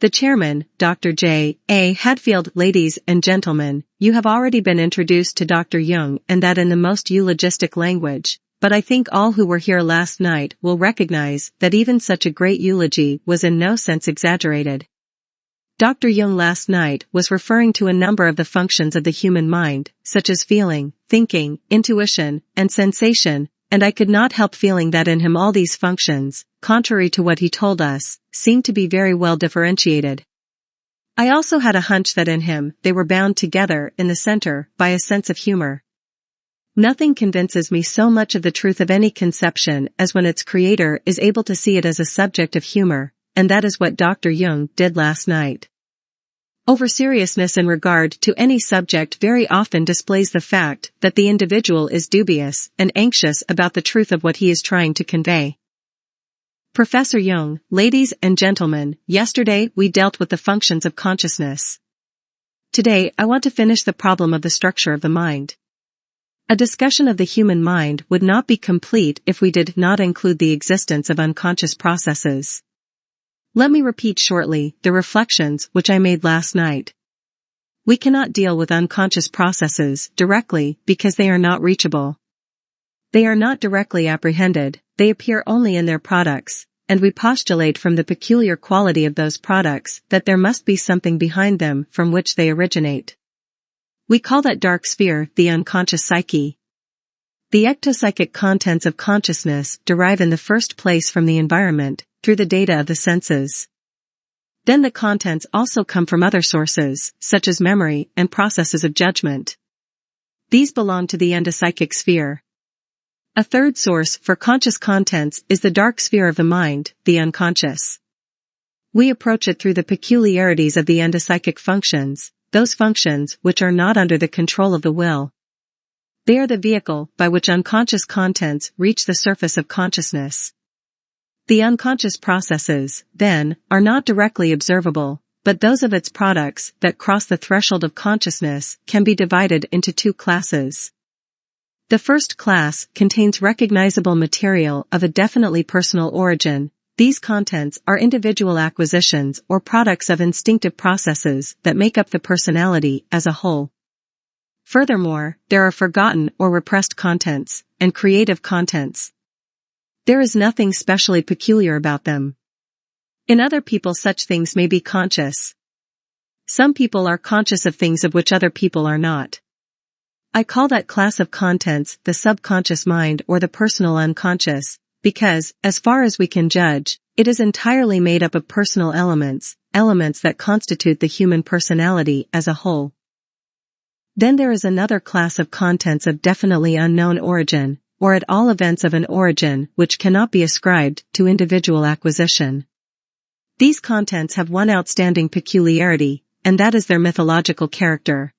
The chairman, Dr. J. A. Hadfield. Ladies and gentlemen, you have already been introduced to Dr. Jung, and that in the most eulogistic language, but I think all who were here last night will recognize that even such a great eulogy was in no sense exaggerated. Dr. Jung last night was referring to a number of the functions of the human mind, such as feeling, thinking, intuition, and sensation, and I could not help feeling that in him all these functions, contrary to what he told us, seemed to be very well differentiated. I also had a hunch that in him they were bound together in the center by a sense of humor. Nothing convinces me so much of the truth of any conception as when its creator is able to see it as a subject of humor, and that is what Dr. Jung did last night. Over-seriousness in regard to any subject very often displays the fact that the individual is dubious and anxious about the truth of what he is trying to convey. Professor Jung, ladies and gentlemen, yesterday we dealt with the functions of consciousness. Today I want to finish the problem of the structure of the mind. A discussion of the human mind would not be complete if we did not include the existence of unconscious processes. Let me repeat shortly the reflections which I made last night. We cannot deal with unconscious processes directly because they are not reachable. They are not directly apprehended, they appear only in their products, and we postulate from the peculiar quality of those products that there must be something behind them from which they originate. We call that dark sphere the unconscious psyche. The ectopsychic contents of consciousness derive in the first place from the environment, through the data of the senses. Then the contents also come from other sources, such as memory and processes of judgment. These belong to the endopsychic sphere. A third source for conscious contents is the dark sphere of the mind, the unconscious. We approach it through the peculiarities of the endopsychic functions, those functions which are not under the control of the will. They are the vehicle by which unconscious contents reach the surface of consciousness. The unconscious processes, then, are not directly observable, but those of its products that cross the threshold of consciousness can be divided into two classes. The first class contains recognizable material of a definitely personal origin. These contents are individual acquisitions or products of instinctive processes that make up the personality as a whole. Furthermore, there are forgotten or repressed contents, and creative contents. There is nothing specially peculiar about them. In other people such things may be conscious. Some people are conscious of things of which other people are not. I call that class of contents the subconscious mind or the personal unconscious, because, as far as we can judge, it is entirely made up of personal elements, elements that constitute the human personality as a whole. Then there is another class of contents of definitely unknown origin, or at all events of an origin which cannot be ascribed to individual acquisition. These contents have one outstanding peculiarity, and that is their mythological character.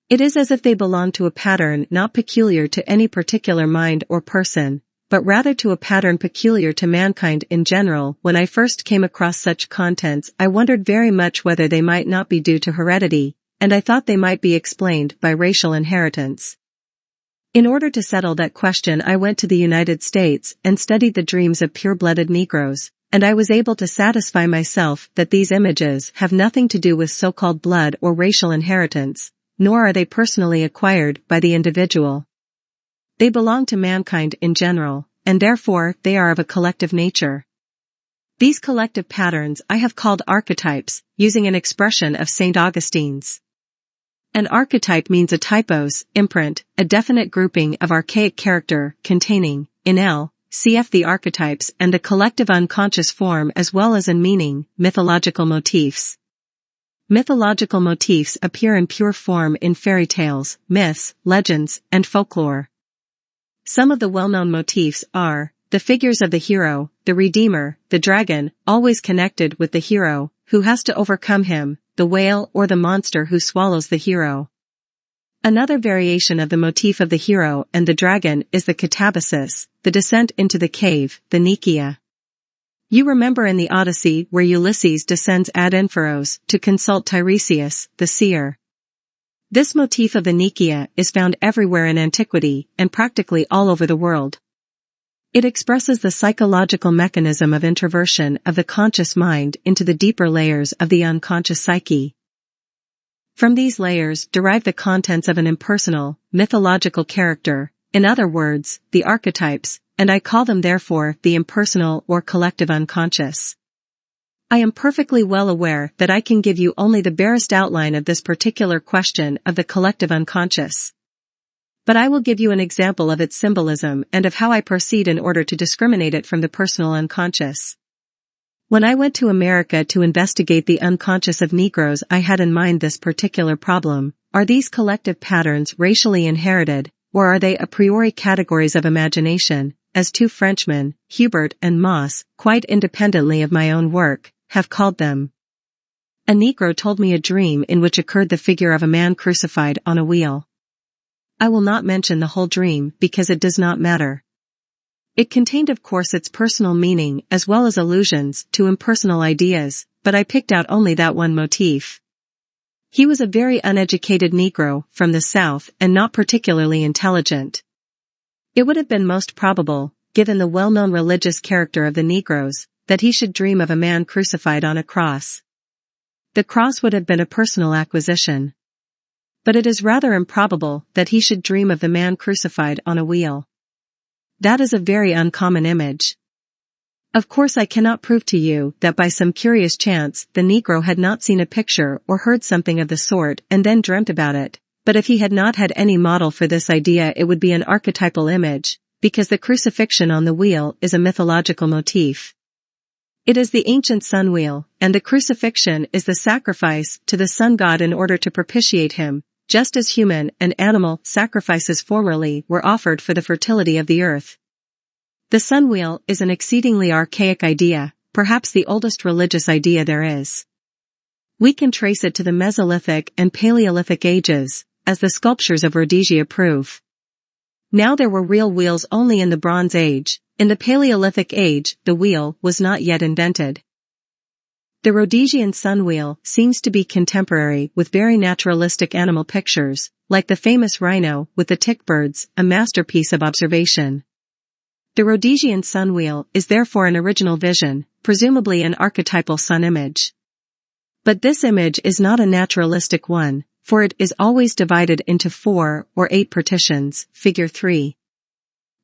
It is as if they belong to a pattern not peculiar to any particular mind or person, but rather to a pattern peculiar to mankind in general. When I first came across such contents, I wondered very much whether they might not be due to heredity, and I thought they might be explained by racial inheritance. In order to settle that question, I went to the United States and studied the dreams of pure-blooded Negroes, and I was able to satisfy myself that these images have nothing to do with so-called blood or racial inheritance, nor are they personally acquired by the individual. They belong to mankind in general, and therefore they are of a collective nature. These collective patterns I have called archetypes, using an expression of St. Augustine's. An archetype means a typos, imprint, a definite grouping of archaic character, containing, in cf. the archetypes and the collective unconscious form as well as in meaning, mythological motifs. Mythological motifs appear in pure form in fairy tales, myths, legends, and folklore. Some of the well-known motifs are the figures of the hero, the redeemer, the dragon, always connected with the hero, who has to overcome him, the whale or the monster who swallows the hero. Another variation of the motif of the hero and the dragon is the catabasis, the descent into the cave, the Nicaea. You remember in the Odyssey where Ulysses descends ad inferos to consult Tiresias, the seer. This motif of the Nicaea is found everywhere in antiquity and practically all over the world. It expresses the psychological mechanism of introversion of the conscious mind into the deeper layers of the unconscious psyche. From these layers derive the contents of an impersonal, mythological character, in other words, the archetypes, and I call them therefore the impersonal or collective unconscious. I am perfectly well aware that I can give you only the barest outline of this particular question of the collective unconscious. But I will give you an example of its symbolism and of how I proceed in order to discriminate it from the personal unconscious. When I went to America to investigate the unconscious of Negroes, I had in mind this particular problem: are these collective patterns racially inherited, or are they a priori categories of imagination, as two Frenchmen, Hubert and Moss, quite independently of my own work, have called them? A Negro told me a dream in which occurred the figure of a man crucified on a wheel. I will not mention the whole dream because it does not matter. It contained of course its personal meaning as well as allusions to impersonal ideas, but I picked out only that one motif. He was a very uneducated Negro from the South and not particularly intelligent. It would have been most probable, given the well-known religious character of the Negroes, that he should dream of a man crucified on a cross. The cross would have been a personal acquisition. But it is rather improbable that he should dream of the man crucified on a wheel. That is a very uncommon image. Of course I cannot prove to you that by some curious chance the Negro had not seen a picture or heard something of the sort and then dreamt about it, but if he had not had any model for this idea it would be an archetypal image, because the crucifixion on the wheel is a mythological motif. It is the ancient sun wheel, and the crucifixion is the sacrifice to the sun god in order to propitiate him, just as human and animal sacrifices formerly were offered for the fertility of the earth. The sun wheel is an exceedingly archaic idea, perhaps the oldest religious idea there is. We can trace it to the Mesolithic and Paleolithic ages, as the sculptures of Rhodesia prove. Now there were real wheels only in the Bronze Age. In the Paleolithic age, the wheel was not yet invented. The Rhodesian sun wheel seems to be contemporary with very naturalistic animal pictures, like the famous rhino with the tick birds, a masterpiece of observation. The Rhodesian sun wheel is therefore an original vision, presumably an archetypal sun image. But this image is not a naturalistic one, for it is always divided into 4 or 8 partitions, figure 3.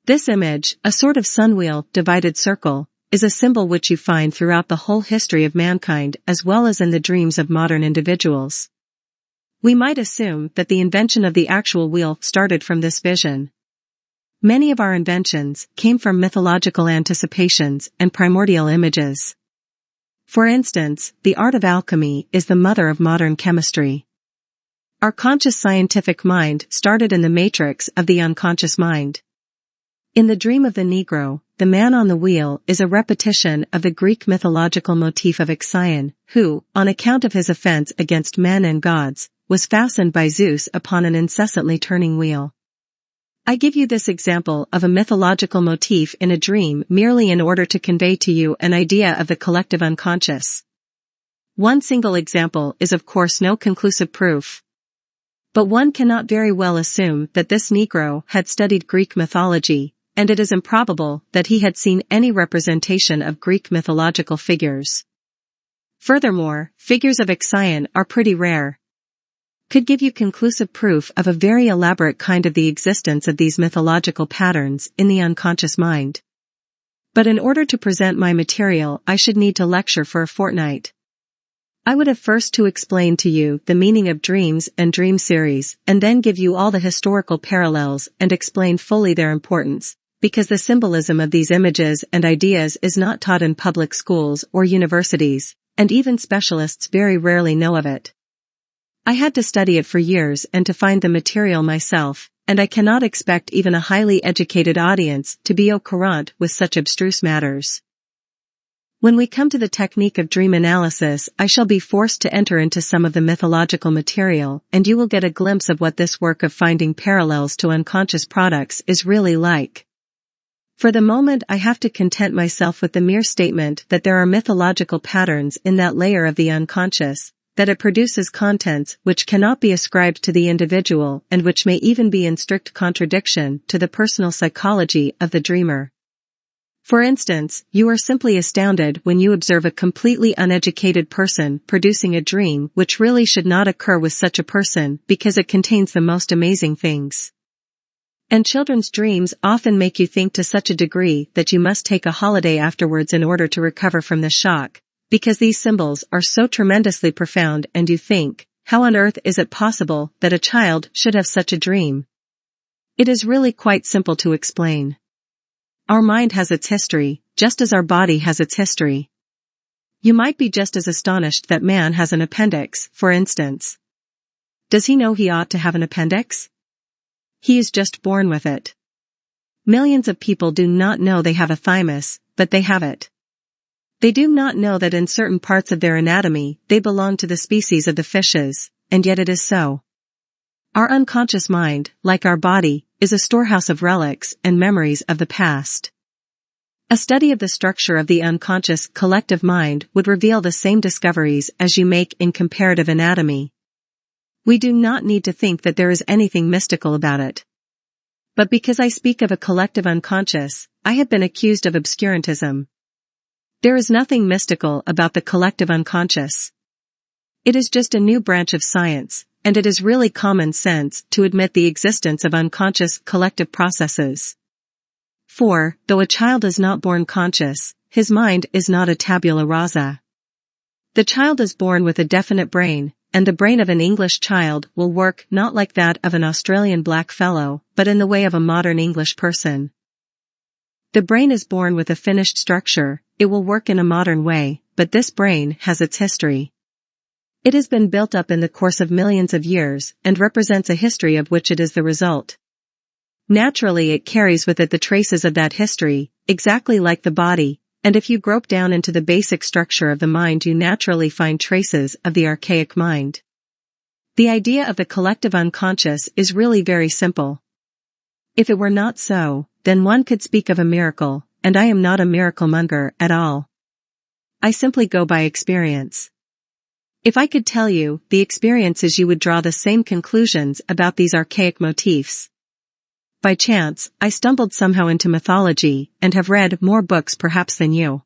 This image, a sort of sunwheel divided circle, is a symbol which you find throughout the whole history of mankind as well as in the dreams of modern individuals. We might assume that the invention of the actual wheel started from this vision. Many of our inventions came from mythological anticipations and primordial images. For instance, the art of alchemy is the mother of modern chemistry. Our conscious scientific mind started in the matrix of the unconscious mind. In the dream of the Negro, the man on the wheel is a repetition of the Greek mythological motif of Ixion, who, on account of his offense against men and gods, was fastened by Zeus upon an incessantly turning wheel. I give you this example of a mythological motif in a dream merely in order to convey to you an idea of the collective unconscious. One single example is of course no conclusive proof. But one cannot very well assume that this Negro had studied Greek mythology, and it is improbable that he had seen any representation of Greek mythological figures. Furthermore, figures of Ixion are pretty rare. Could give you conclusive proof of a very elaborate kind of the existence of these mythological patterns in the unconscious mind. But in order to present my material I should need to lecture for a fortnight. I would have first to explain to you the meaning of dreams and dream series, and then give you all the historical parallels and explain fully their importance, because the symbolism of these images and ideas is not taught in public schools or universities, and even specialists very rarely know of it. I had to study it for years and to find the material myself, and I cannot expect even a highly educated audience to be au courant with such abstruse matters. When we come to the technique of dream analysis, I shall be forced to enter into some of the mythological material, and you will get a glimpse of what this work of finding parallels to unconscious products is really like. For the moment I have to content myself with the mere statement that there are mythological patterns in that layer of the unconscious, that it produces contents which cannot be ascribed to the individual and which may even be in strict contradiction to the personal psychology of the dreamer. For instance, you are simply astounded when you observe a completely uneducated person producing a dream which really should not occur with such a person because it contains the most amazing things. And children's dreams often make you think to such a degree that you must take a holiday afterwards in order to recover from the shock, because these symbols are so tremendously profound and you think, how on earth is it possible that a child should have such a dream? It is really quite simple to explain. Our mind has its history, just as our body has its history. You might be just as astonished that man has an appendix, for instance. Does he know he ought to have an appendix? He is just born with it. Millions of people do not know they have a thymus, but they have it. They do not know that in certain parts of their anatomy they belong to the species of the fishes, and yet it is so. Our unconscious mind, like our body, is a storehouse of relics and memories of the past. A study of the structure of the unconscious collective mind would reveal the same discoveries as you make in comparative anatomy. We do not need to think that there is anything mystical about it. But because I speak of a collective unconscious, I have been accused of obscurantism. There is nothing mystical about the collective unconscious. It is just a new branch of science, and it is really common sense to admit the existence of unconscious collective processes. For, though a child is not born conscious, his mind is not a tabula rasa. The child is born with a definite brain, and the brain of an English child will work not like that of an Australian blackfellow, but in the way of a modern English person. The brain is born with a finished structure, it will work in a modern way, but this brain has its history. It has been built up in the course of millions of years and represents a history of which it is the result. Naturally, it carries with it the traces of that history, exactly like the body, and if you grope down into the basic structure of the mind you naturally find traces of the archaic mind. The idea of the collective unconscious is really very simple. If it were not so, then one could speak of a miracle, and I am not a miracle monger at all. I simply go by experience. If I could tell you the experiences, you would draw the same conclusions about these archaic motifs. By chance, I stumbled somehow into mythology and have read more books perhaps than you.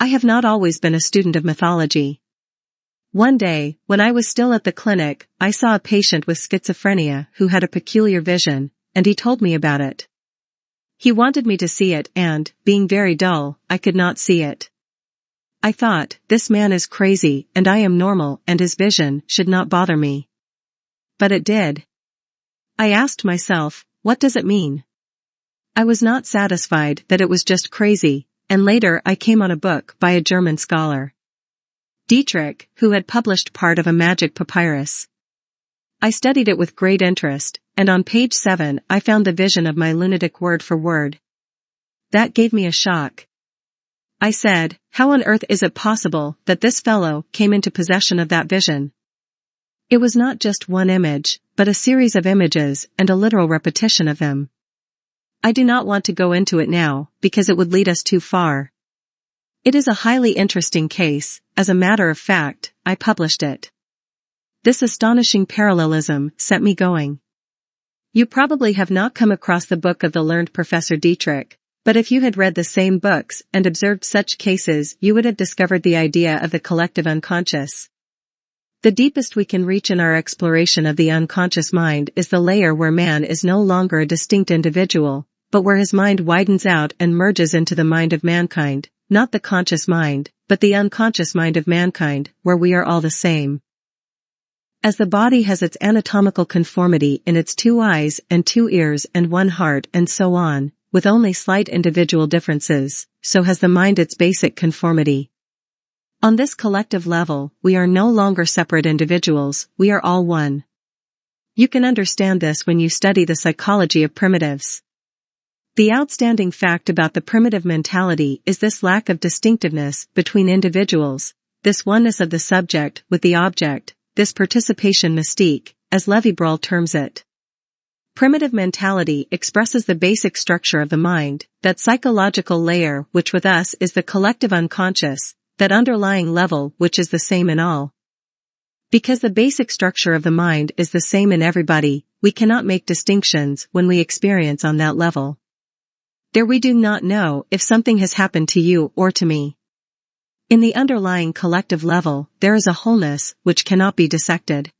I have not always been a student of mythology. One day, when I was still at the clinic, I saw a patient with schizophrenia who had a peculiar vision, and he told me about it. He wanted me to see it and, being very dull, I could not see it. I thought, this man is crazy and I am normal and his vision should not bother me. But it did. I asked myself, what does it mean? I was not satisfied that it was just crazy, and later I came on a book by a German scholar, Dietrich, who had published part of a magic papyrus. I studied it with great interest, and on page 7 I found the vision of my lunatic word for word. That gave me a shock. I said, how on earth is it possible that this fellow came into possession of that vision? It was not just one image, but a series of images and a literal repetition of them. I do not want to go into it now, because it would lead us too far. It is a highly interesting case. As a matter of fact, I published it. This astonishing parallelism set me going. You probably have not come across the book of the learned Professor Dietrich, but if you had read the same books and observed such cases you would have discovered the idea of the collective unconscious. The deepest we can reach in our exploration of the unconscious mind is the layer where man is no longer a distinct individual, but where his mind widens out and merges into the mind of mankind, not the conscious mind, but the unconscious mind of mankind, where we are all the same. As the body has its anatomical conformity in its 2 eyes and 2 ears and 1 heart and so on, with only slight individual differences, so has the mind its basic conformity. On this collective level, we are no longer separate individuals, we are all one. You can understand this when you study the psychology of primitives. The outstanding fact about the primitive mentality is this lack of distinctiveness between individuals, this oneness of the subject with the object, this participation mystique, as Lévi-Brühl terms it. Primitive mentality expresses the basic structure of the mind, that psychological layer which with us is the collective unconscious, that underlying level which is the same in all. Because the basic structure of the mind is the same in everybody, we cannot make distinctions when we experience on that level. There we do not know if something has happened to you or to me. In the underlying collective level, there is a wholeness which cannot be dissected.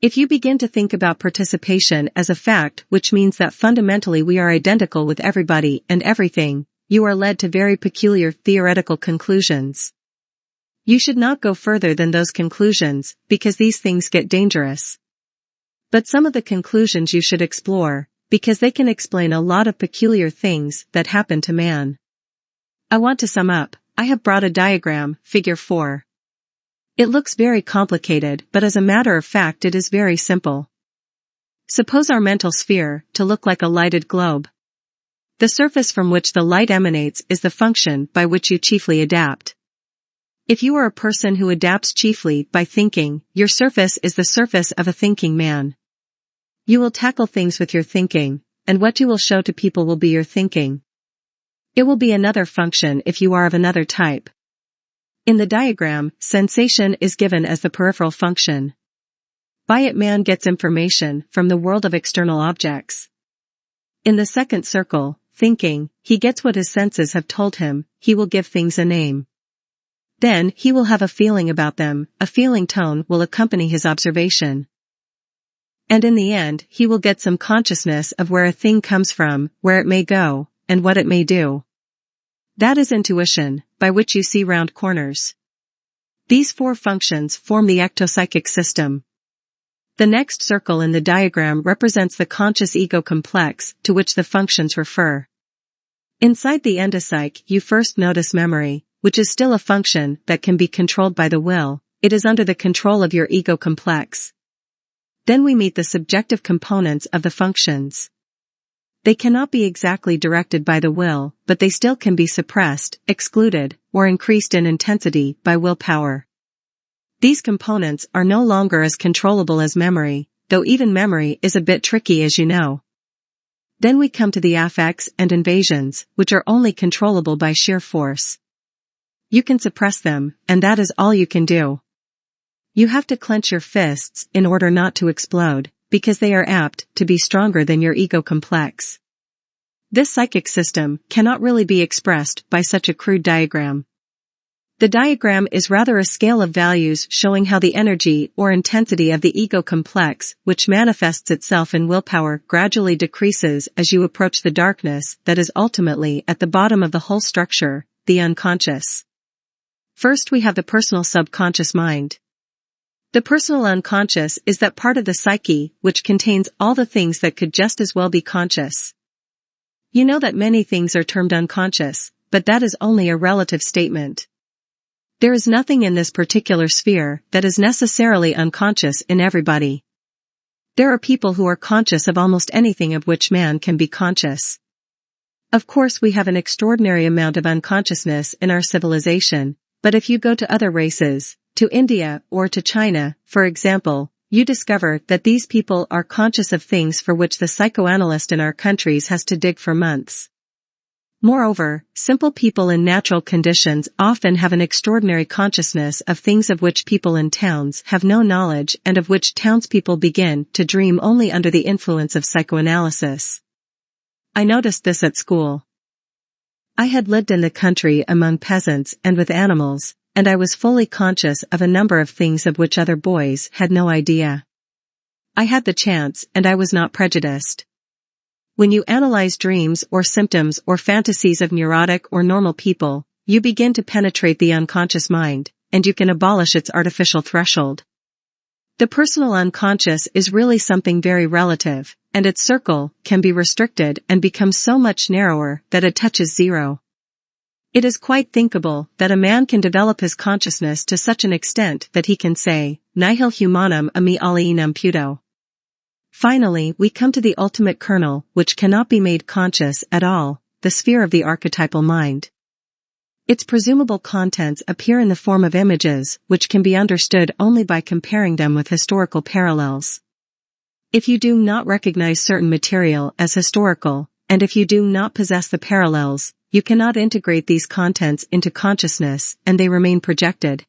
If you begin to think about participation as a fact, which means that fundamentally we are identical with everybody and everything, you are led to very peculiar theoretical conclusions. You should not go further than those conclusions, because these things get dangerous. But some of the conclusions you should explore, because they can explain a lot of peculiar things that happen to man. I want to sum up. I have brought a diagram, figure 4. It looks very complicated, but as a matter of fact it is very simple. Suppose our mental sphere to look like a lighted globe. The surface from which the light emanates is the function by which you chiefly adapt. If you are a person who adapts chiefly by thinking, your surface is the surface of a thinking man. You will tackle things with your thinking, and what you will show to people will be your thinking. It will be another function if you are of another type. In the diagram, sensation is given as the peripheral function. By it man gets information from the world of external objects. In the second circle, thinking, he gets what his senses have told him, he will give things a name. Then, he will have a feeling about them, a feeling tone will accompany his observation. And in the end, he will get some consciousness of where a thing comes from, where it may go, and what it may do. That is intuition, by which you see round corners. These 4 functions form the ectopsychic system. The next circle in the diagram represents the conscious ego complex to which the functions refer. Inside the endopsyche, you first notice memory, which is still a function that can be controlled by the will. It is under the control of your ego complex. Then we meet the subjective components of the functions. They cannot be exactly directed by the will, but they still can be suppressed, excluded, or increased in intensity by willpower. These components are no longer as controllable as memory, though even memory is a bit tricky as you know. Then we come to the affects and invasions, which are only controllable by sheer force. You can suppress them, and that is all you can do. You have to clench your fists in order not to explode, because they are apt to be stronger than your ego complex. This psychic system cannot really be expressed by such a crude diagram. The diagram is rather a scale of values showing how the energy or intensity of the ego complex, which manifests itself in willpower, gradually decreases as you approach the darkness that is ultimately at the bottom of the whole structure, the unconscious. First we have the personal subconscious mind. The personal unconscious is that part of the psyche which contains all the things that could just as well be conscious. You know that many things are termed unconscious, but that is only a relative statement. There is nothing in this particular sphere that is necessarily unconscious in everybody. There are people who are conscious of almost anything of which man can be conscious. Of course we have an extraordinary amount of unconsciousness in our civilization, but if you go to other races, to India or to China, for example, you discover that these people are conscious of things for which the psychoanalyst in our countries has to dig for months. Moreover, simple people in natural conditions often have an extraordinary consciousness of things of which people in towns have no knowledge and of which townspeople begin to dream only under the influence of psychoanalysis. I noticed this at school. I had lived in the country among peasants and with animals, and I was fully conscious of a number of things of which other boys had no idea. I had the chance, and I was not prejudiced. When you analyze dreams or symptoms or fantasies of neurotic or normal people, you begin to penetrate the unconscious mind, and you can abolish its artificial threshold. The personal unconscious is really something very relative, and its circle can be restricted and become so much narrower that it touches zero. It is quite thinkable that a man can develop his consciousness to such an extent that he can say, nihil humanum a me alienum puto. Finally, we come to the ultimate kernel, which cannot be made conscious at all, the sphere of the archetypal mind. Its presumable contents appear in the form of images, which can be understood only by comparing them with historical parallels. If you do not recognize certain material as historical, and if you do not possess the parallels, you cannot integrate these contents into consciousness, and they remain projected.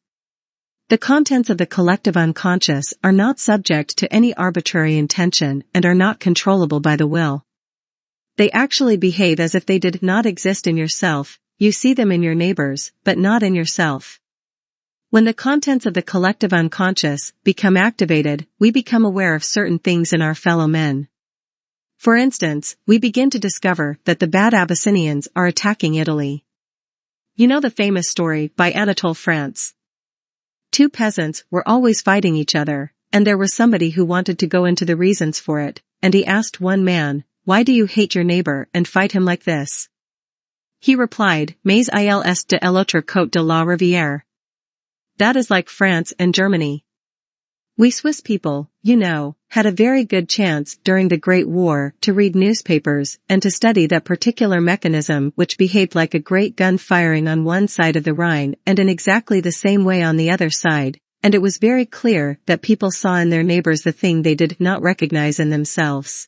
The contents of the collective unconscious are not subject to any arbitrary intention and are not controllable by the will. They actually behave as if they did not exist in yourself. You see them in your neighbors, but not in yourself. When the contents of the collective unconscious become activated, we become aware of certain things in our fellow men. For instance, we begin to discover that the bad Abyssinians are attacking Italy. You know the famous story by Anatole France. Two peasants were always fighting each other, and there was somebody who wanted to go into the reasons for it, and he asked one man, "Why do you hate your neighbor and fight him like this?" He replied, "Mais il est de l'autre côté de la rivière." That is like France and Germany. We Swiss people, you know, had a very good chance during the Great War to read newspapers and to study that particular mechanism which behaved like a great gun firing on one side of the Rhine and in exactly the same way on the other side, and it was very clear that people saw in their neighbors the thing they did not recognize in themselves.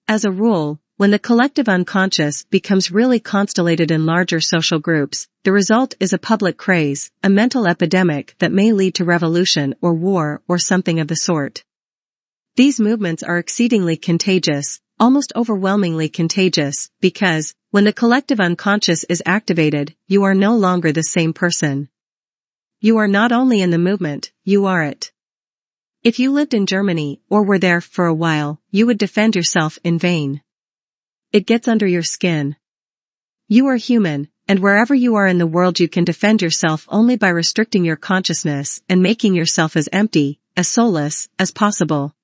As a rule, when the collective unconscious becomes really constellated in larger social groups, the result is a public craze, a mental epidemic that may lead to revolution or war or something of the sort. These movements are exceedingly contagious, almost overwhelmingly contagious, because, when the collective unconscious is activated, you are no longer the same person. You are not only in the movement, you are it. If you lived in Germany or were there for a while, you would defend yourself in vain. It gets under your skin. You are human, and wherever you are in the world you can defend yourself only by restricting your consciousness and making yourself as empty, as soulless, as possible.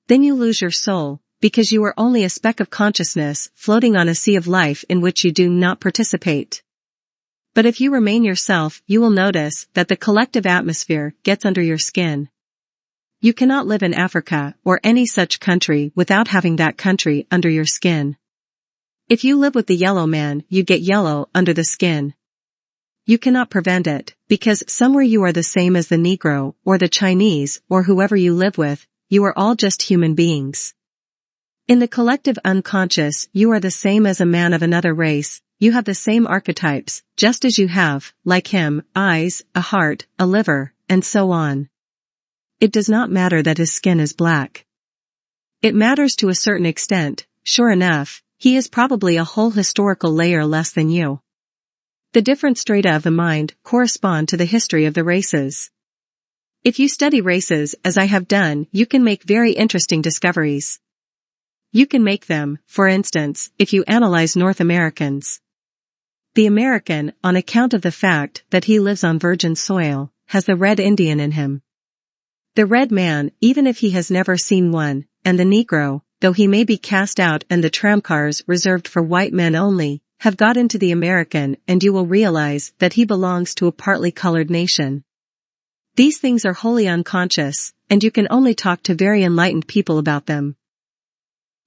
Then you lose your soul, because you are only a speck of consciousness floating on a sea of life in which you do not participate. But if you remain yourself, you will notice that the collective atmosphere gets under your skin. You cannot live in Africa or any such country without having that country under your skin. If you live with the yellow man, you get yellow under the skin. You cannot prevent it, because somewhere you are the same as the Negro, or the Chinese, or whoever you live with, you are all just human beings. In the collective unconscious, you are the same as a man of another race, you have the same archetypes, just as you have, like him, eyes, a heart, a liver, and so on. It does not matter that his skin is black. It matters to a certain extent. Sure enough, he is probably a whole historical layer less than you. The different strata of the mind correspond to the history of the races. If you study races as I have done, you can make very interesting discoveries. You can make them, for instance, if you analyze North Americans. The American, on account of the fact that he lives on virgin soil, has the red Indian in him. The red man, even if he has never seen one, and the Negro, though he may be cast out and the tramcars reserved for white men only, have got into the American, and you will realize that he belongs to a partly colored nation. These things are wholly unconscious, and you can only talk to very enlightened people about them.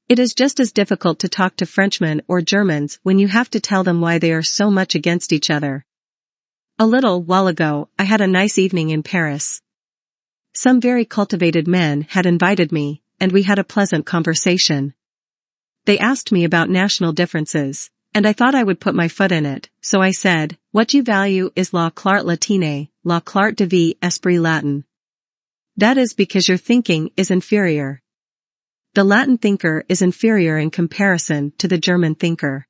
It is just as difficult to talk to Frenchmen or Germans when you have to tell them why they are so much against each other. A little while ago, I had a nice evening in Paris. Some very cultivated men had invited me, and we had a pleasant conversation. They asked me about national differences, and I thought I would put my foot in it, so I said, "What you value is la clarté latine, la clarté de vie esprit Latin. That is because your thinking is inferior. The Latin thinker is inferior in comparison to the German thinker."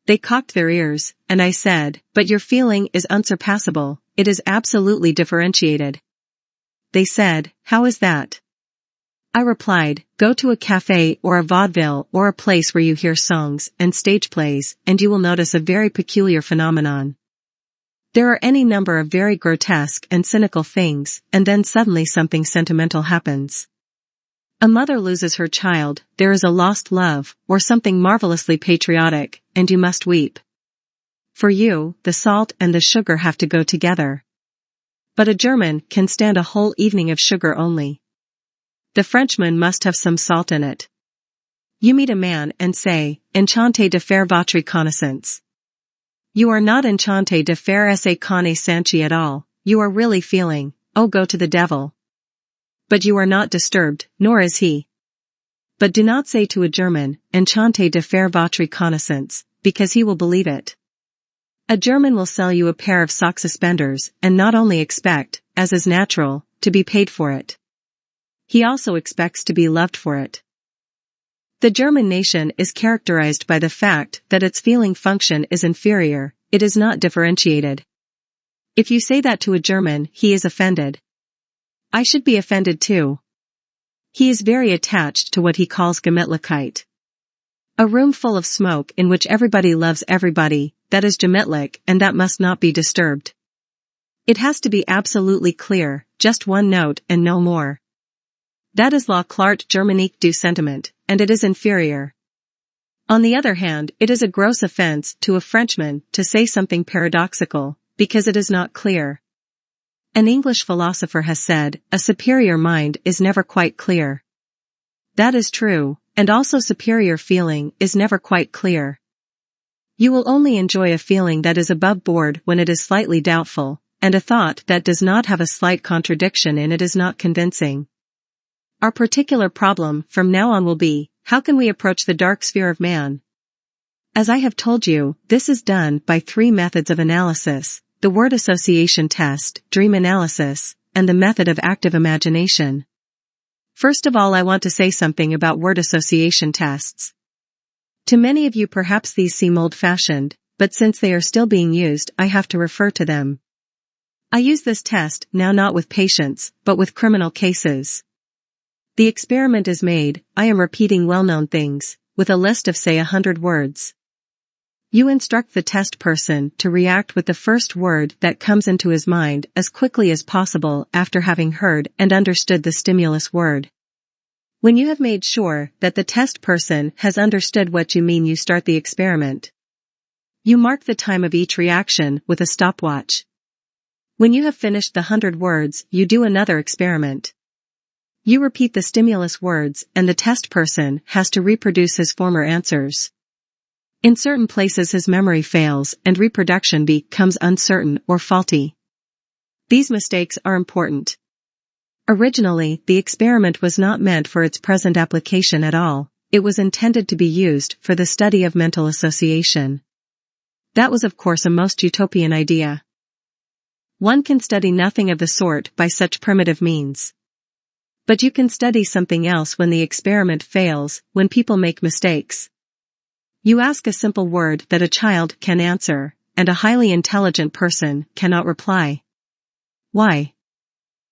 They cocked their ears, and I said, "But your feeling is unsurpassable, it is absolutely differentiated." They said, "How is that?" I replied, "Go to a cafe or a vaudeville or a place where you hear songs and stage plays, and you will notice a very peculiar phenomenon. There are any number of very grotesque and cynical things, and then suddenly something sentimental happens. A mother loses her child, there is a lost love, or something marvelously patriotic, and you must weep. For you, the salt and the sugar have to go together. But a German can stand a whole evening of sugar only. The Frenchman must have some salt in it. You meet a man and say, "Enchanté de faire votre connaissance." You are not enchanté de faire sa connaissance at all, you are really feeling, "Oh, go to the devil." But you are not disturbed, nor is he. But do not say to a German, "Enchanté de faire votre connaissance," because he will believe it. A German will sell you a pair of sock suspenders and not only expect, as is natural, to be paid for it. He also expects to be loved for it. The German nation is characterized by the fact that its feeling function is inferior, it is not differentiated. If you say that to a German, he is offended. I should be offended too. He is very attached to what he calls Gemütlichkeit. A room full of smoke in which everybody loves everybody, that is gemütlich, and that must not be disturbed. It has to be absolutely clear, just one note and no more. That is la klart Germanique du sentiment, and it is inferior. On the other hand, it is a gross offense to a Frenchman to say something paradoxical, because it is not clear. An English philosopher has said, a superior mind is never quite clear. That is true, and also superior feeling is never quite clear. You will only enjoy a feeling that is above board when it is slightly doubtful, and a thought that does not have a slight contradiction in it is not convincing. Our particular problem from now on will be, how can we approach the dark sphere of man? As I have told you, this is done by 3 methods of analysis: the word association test, dream analysis, and the method of active imagination. First of all, I want to say something about word association tests. To many of you perhaps these seem old-fashioned, but since they are still being used, I have to refer to them. I use this test now not with patients, but with criminal cases. The experiment is made, I am repeating well-known things, with a list of say 100 words. You instruct the test person to react with the first word that comes into his mind as quickly as possible after having heard and understood the stimulus word. When you have made sure that the test person has understood what you mean, you start the experiment. You mark the time of each reaction with a stopwatch. When you have finished the 100 words, you do another experiment. You repeat the stimulus words and the test person has to reproduce his former answers. In certain places his memory fails and reproduction becomes uncertain or faulty. These mistakes are important. Originally, the experiment was not meant for its present application at all, it was intended to be used for the study of mental association. That was of course a most utopian idea. One can study nothing of the sort by such primitive means. But you can study something else when the experiment fails, when people make mistakes. You ask a simple word that a child can answer, and a highly intelligent person cannot reply. Why?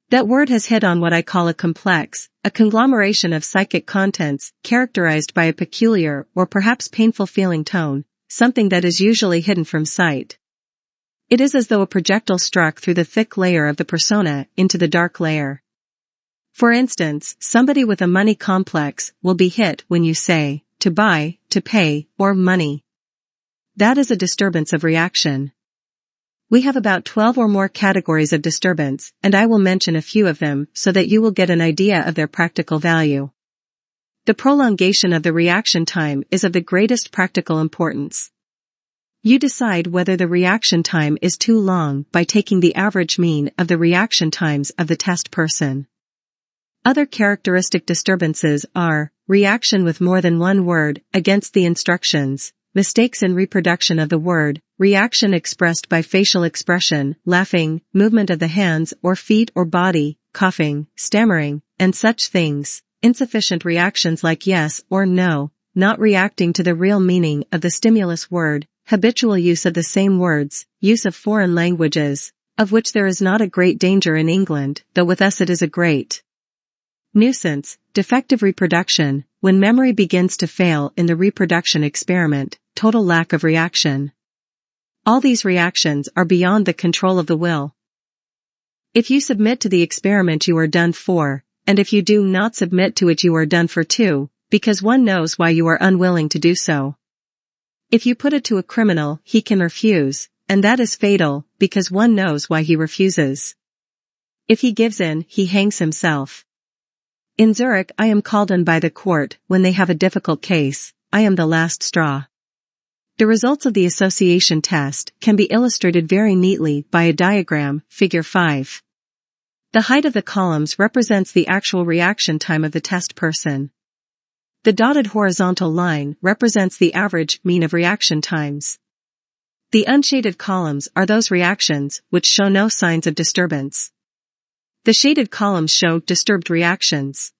That word has hit on what I call a complex, a conglomeration of psychic contents, characterized by a peculiar or perhaps painful feeling tone, something that is usually hidden from sight. It is as though a projectile struck through the thick layer of the persona into the dark layer. For instance, somebody with a money complex will be hit when you say, to buy, to pay, or money. That is a disturbance of reaction. We have about 12 or more categories of disturbance, and I will mention a few of them so that you will get an idea of their practical value. The prolongation of the reaction time is of the greatest practical importance. You decide whether the reaction time is too long by taking the average mean of the reaction times of the test person. Other characteristic disturbances are reaction with more than one word against the instructions, mistakes in reproduction of the word, reaction expressed by facial expression, laughing, movement of the hands or feet or body, coughing, stammering, and such things, insufficient reactions like yes or no, not reacting to the real meaning of the stimulus word, habitual use of the same words, use of foreign languages, of which there is not a great danger in England, though with us it is a great nuisance, defective reproduction, when memory begins to fail in the reproduction experiment, total lack of reaction. All these reactions are beyond the control of the will. If you submit to the experiment you are done for, and if you do not submit to it you are done for too, because one knows why you are unwilling to do so. If you put it to a criminal, he can refuse, and that is fatal, because one knows why he refuses. If he gives in, he hangs himself. In Zurich I am called on by the court when they have a difficult case, I am the last straw. The results of the association test can be illustrated very neatly by a diagram, figure 5. The height of the columns represents the actual reaction time of the test person. The dotted horizontal line represents the average mean of reaction times. The unshaded columns are those reactions which show no signs of disturbance. The shaded columns show disturbed reactions.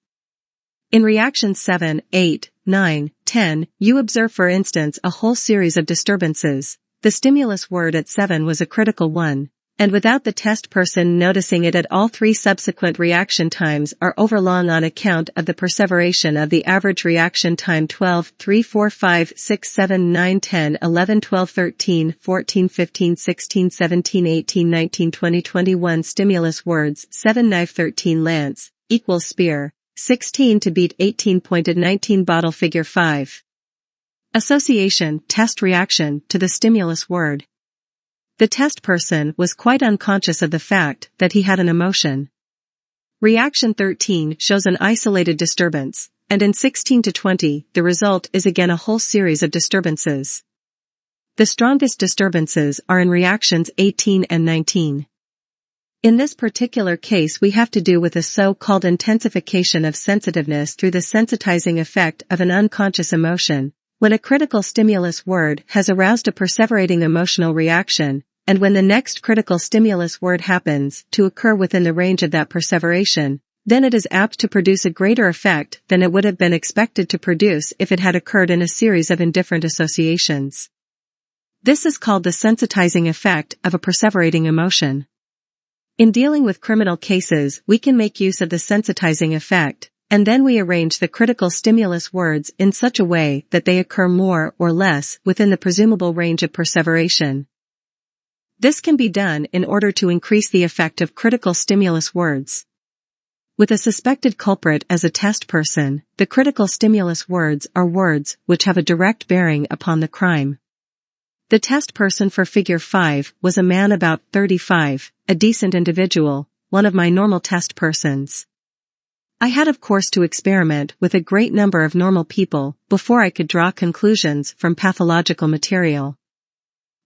In reactions 7, 8, 9, 10, you observe for instance a whole series of disturbances. The stimulus word at 7 was a critical one, and without the test person noticing it at all 3 subsequent reaction times are overlong on account of the perseveration of the average reaction time 12, 3, 4, 5, 6, 7, 9, 10, 11, 12, 13, 14, 15, 16, 17, 18, 19, 20, 21 stimulus words 7 knife 13 lance equals spear 16 to beat 18 pointed 19 bottle figure 5. Association, test reaction to the stimulus word. The test person was quite unconscious of the fact that he had an emotion. Reaction 13 shows an isolated disturbance, and in 16 to 20, the result is again a whole series of disturbances. The strongest disturbances are in reactions 18 and 19. In this particular case we have to do with a so-called intensification of sensitiveness through the sensitizing effect of an unconscious emotion, when a critical stimulus word has aroused a perseverating emotional reaction, and when the next critical stimulus word happens to occur within the range of that perseveration, then it is apt to produce a greater effect than it would have been expected to produce if it had occurred in a series of indifferent associations. This is called the sensitizing effect of a perseverating emotion. In dealing with criminal cases, we can make use of the sensitizing effect, and then we arrange the critical stimulus words in such a way that they occur more or less within the presumable range of perseveration. This can be done in order to increase the effect of critical stimulus words. With a suspected culprit as a test person, the critical stimulus words are words which have a direct bearing upon the crime. The test person for figure 5 was a man about 35, a decent individual, one of my normal test persons. I had of course to experiment with a great number of normal people before I could draw conclusions from pathological material.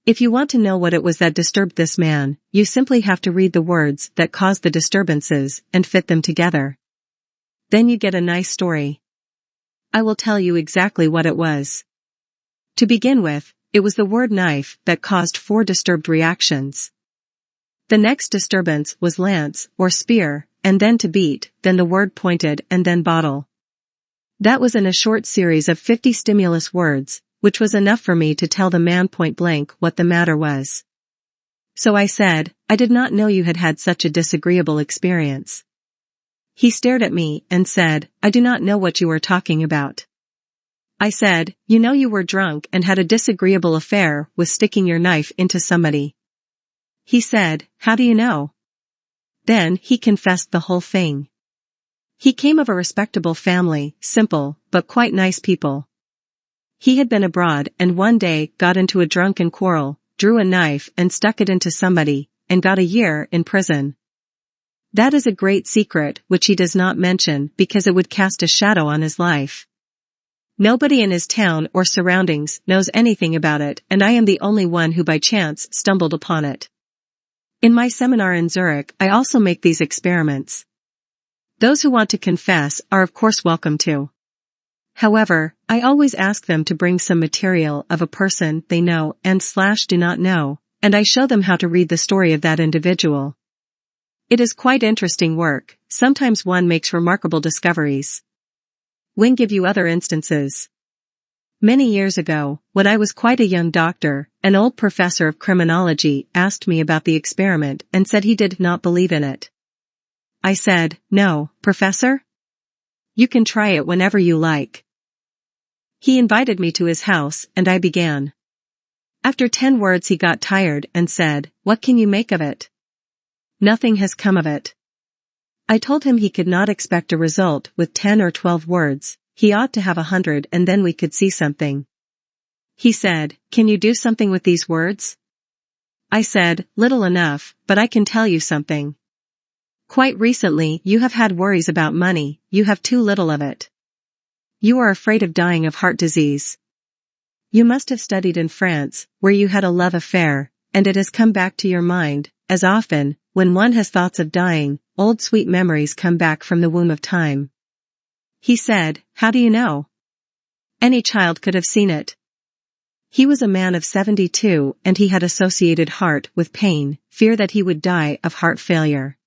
If you want to know what it was that disturbed this man, you simply have to read the words that caused the disturbances and fit them together. Then you get a nice story. I will tell you exactly what it was. To begin with, it was the word knife that caused 4 disturbed reactions. The next disturbance was lance, or spear, and then to beat, then the word pointed, and then bottle. That was in a short series of 50 stimulus words, which was enough for me to tell the man point blank what the matter was. So I said, I did not know you had had such a disagreeable experience. He stared at me and said, I do not know what you are talking about. I said, you know you were drunk and had a disagreeable affair with sticking your knife into somebody. He said, how do you know? Then he confessed the whole thing. He came of a respectable family, simple, but quite nice people. He had been abroad and one day got into a drunken quarrel, drew a knife and stuck it into somebody, and got a year in prison. That is a great secret which he does not mention because it would cast a shadow on his life. Nobody in his town or surroundings knows anything about it, and I am the only one who by chance stumbled upon it. In my seminar in Zurich I also make these experiments. Those who want to confess are of course welcome to. However, I always ask them to bring some material of a person they know and / do not know, and I show them how to read the story of that individual. It is quite interesting work. Sometimes one makes remarkable discoveries. We'll give you other instances. Many years ago, when I was quite a young doctor, an old professor of criminology asked me about the experiment and said he did not believe in it. I said, no, Professor? You can try it whenever you like. He invited me to his house and I began. After 10 words he got tired and said, what can you make of it? Nothing has come of it. I told him he could not expect a result with 10 or 12 words, he ought to have 100 and then we could see something. He said, can you do something with these words? I said, little enough, but I can tell you something. Quite recently you have had worries about money, you have too little of it. You are afraid of dying of heart disease. You must have studied in France, where you had a love affair, and it has come back to your mind, as often, when one has thoughts of dying, old sweet memories come back from the womb of time. He said, how do you know? Any child could have seen it. He was a man of 72 and he had associated heart with pain, fear that he would die of heart failure.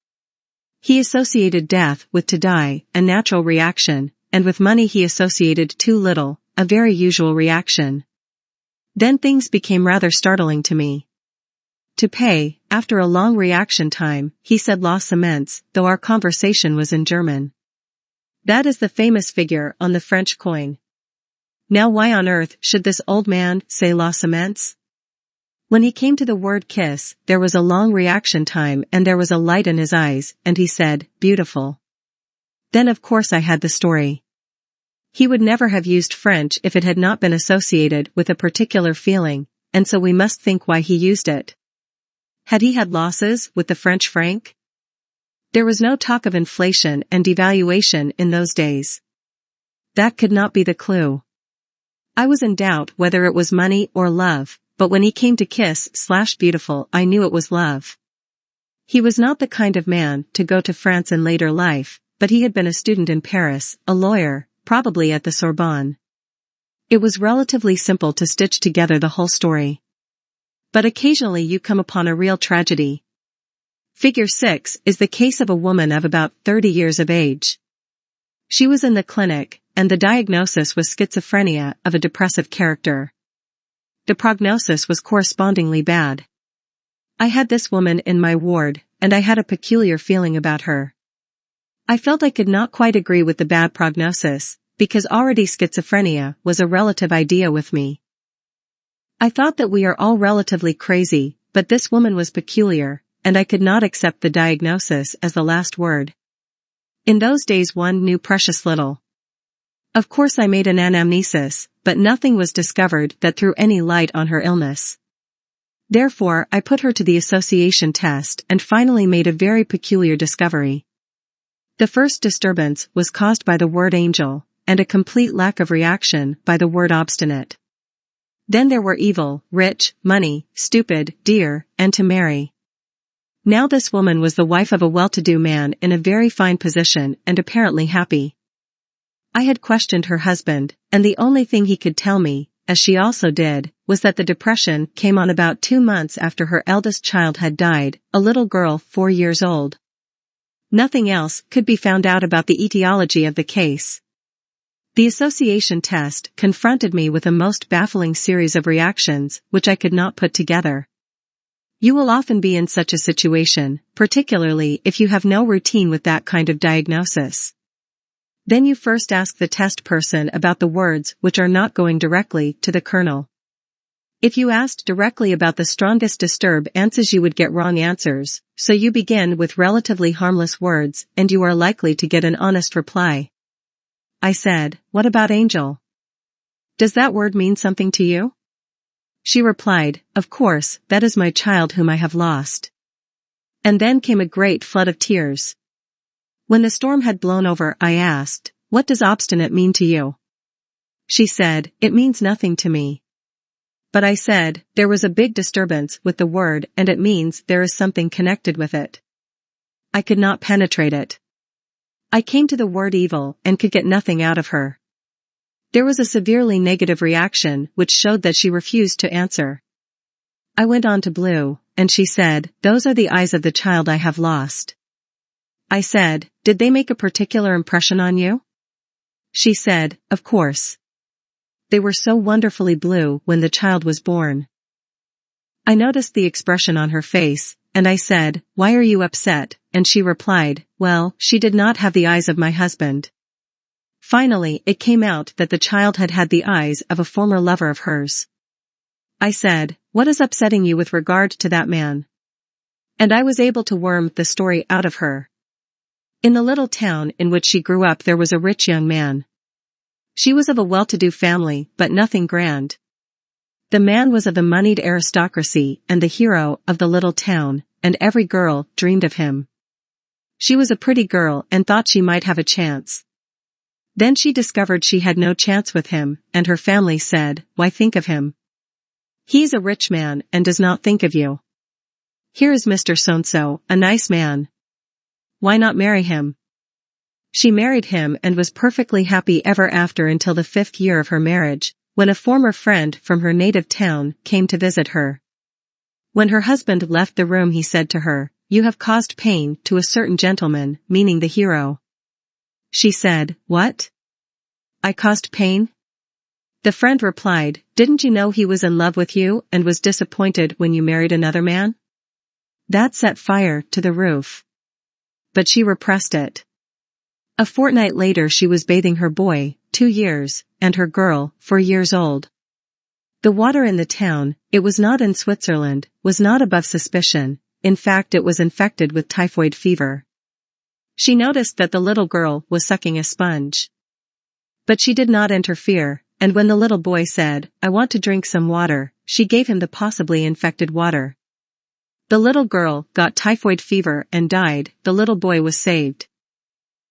He associated death with to die, a natural reaction, and with money he associated too little, a very usual reaction. Then things became rather startling to me. To pay, after a long reaction time, he said la semence, though our conversation was in German. That is the famous figure on the French coin. Now why on earth should this old man say la semence? When he came to the word kiss, there was a long reaction time and there was a light in his eyes, and he said, beautiful. Then of course I had the story. He would never have used French if it had not been associated with a particular feeling, and so we must think why he used it. Had he had losses with the French franc? There was no talk of inflation and devaluation in those days. That could not be the clue. I was in doubt whether it was money or love, but when he came to kiss/beautiful I knew it was love. He was not the kind of man to go to France in later life, but he had been a student in Paris, a lawyer, probably at the Sorbonne. It was relatively simple to stitch together the whole story. But occasionally you come upon a real tragedy. Figure 6 is the case of a woman of about 30 years of age. She was in the clinic, and the diagnosis was schizophrenia of a depressive character. The prognosis was correspondingly bad. I had this woman in my ward, and I had a peculiar feeling about her. I felt I could not quite agree with the bad prognosis, because already schizophrenia was a relative idea with me. I thought that we are all relatively crazy, but this woman was peculiar, and I could not accept the diagnosis as the last word. In those days one knew precious little. Of course I made an anamnesis, but nothing was discovered that threw any light on her illness. Therefore I put her to the association test and finally made a very peculiar discovery. The first disturbance was caused by the word angel, and a complete lack of reaction by the word obstinate. Then there were evil, rich, money, stupid, dear, and to marry. Now this woman was the wife of a well-to-do man in a very fine position and apparently happy. I had questioned her husband, and the only thing he could tell me, as she also did, was that the depression came on about 2 months after her eldest child had died, a little girl 4 years old. Nothing else could be found out about the etiology of the case. The association test confronted me with a most baffling series of reactions which I could not put together. You will often be in such a situation, particularly if you have no routine with that kind of diagnosis. Then you first ask the test person about the words which are not going directly to the kernel. If you asked directly about the strongest disturb answers you would get wrong answers, so you begin with relatively harmless words and you are likely to get an honest reply. I said, what about angel? Does that word mean something to you? She replied, of course, that is my child whom I have lost. And then came a great flood of tears. When the storm had blown over, I asked, what does obstinate mean to you? She said, it means nothing to me. But I said, there was a big disturbance with the word and it means there is something connected with it. I could not penetrate it. I came to the word evil and could get nothing out of her. There was a severely negative reaction which showed that she refused to answer. I went on to blue, and she said, those are the eyes of the child I have lost. I said, did they make a particular impression on you? She said, of course. They were so wonderfully blue when the child was born. I noticed the expression on her face, and I said, why are you upset? And she replied, well, she did not have the eyes of my husband. Finally, it came out that the child had had the eyes of a former lover of hers. I said, what is upsetting you with regard to that man? And I was able to worm the story out of her. In the little town in which she grew up there was a rich young man. She was of a well-to-do family, but nothing grand. The man was of the moneyed aristocracy and the hero of the little town, and every girl dreamed of him. She was a pretty girl and thought she might have a chance. Then she discovered she had no chance with him, and her family said, why think of him? He's a rich man and does not think of you. Here is Mr. So-and-so, a nice man. Why not marry him? She married him and was perfectly happy ever after until the 5th year of her marriage, when a former friend from her native town came to visit her. When her husband left the room he said to her, you have caused pain to a certain gentleman, meaning the hero. She said, what? I caused pain? The friend replied, didn't you know he was in love with you and was disappointed when you married another man? That set fire to the roof. But she repressed it. A fortnight later she was bathing her boy, 2 years, and her girl, 4 years old. The water in the town, it was not in Switzerland, was not above suspicion, in fact it was infected with typhoid fever. She noticed that the little girl was sucking a sponge. But she did not interfere, and when the little boy said, I want to drink some water, she gave him the possibly infected water. The little girl got typhoid fever and died, the little boy was saved.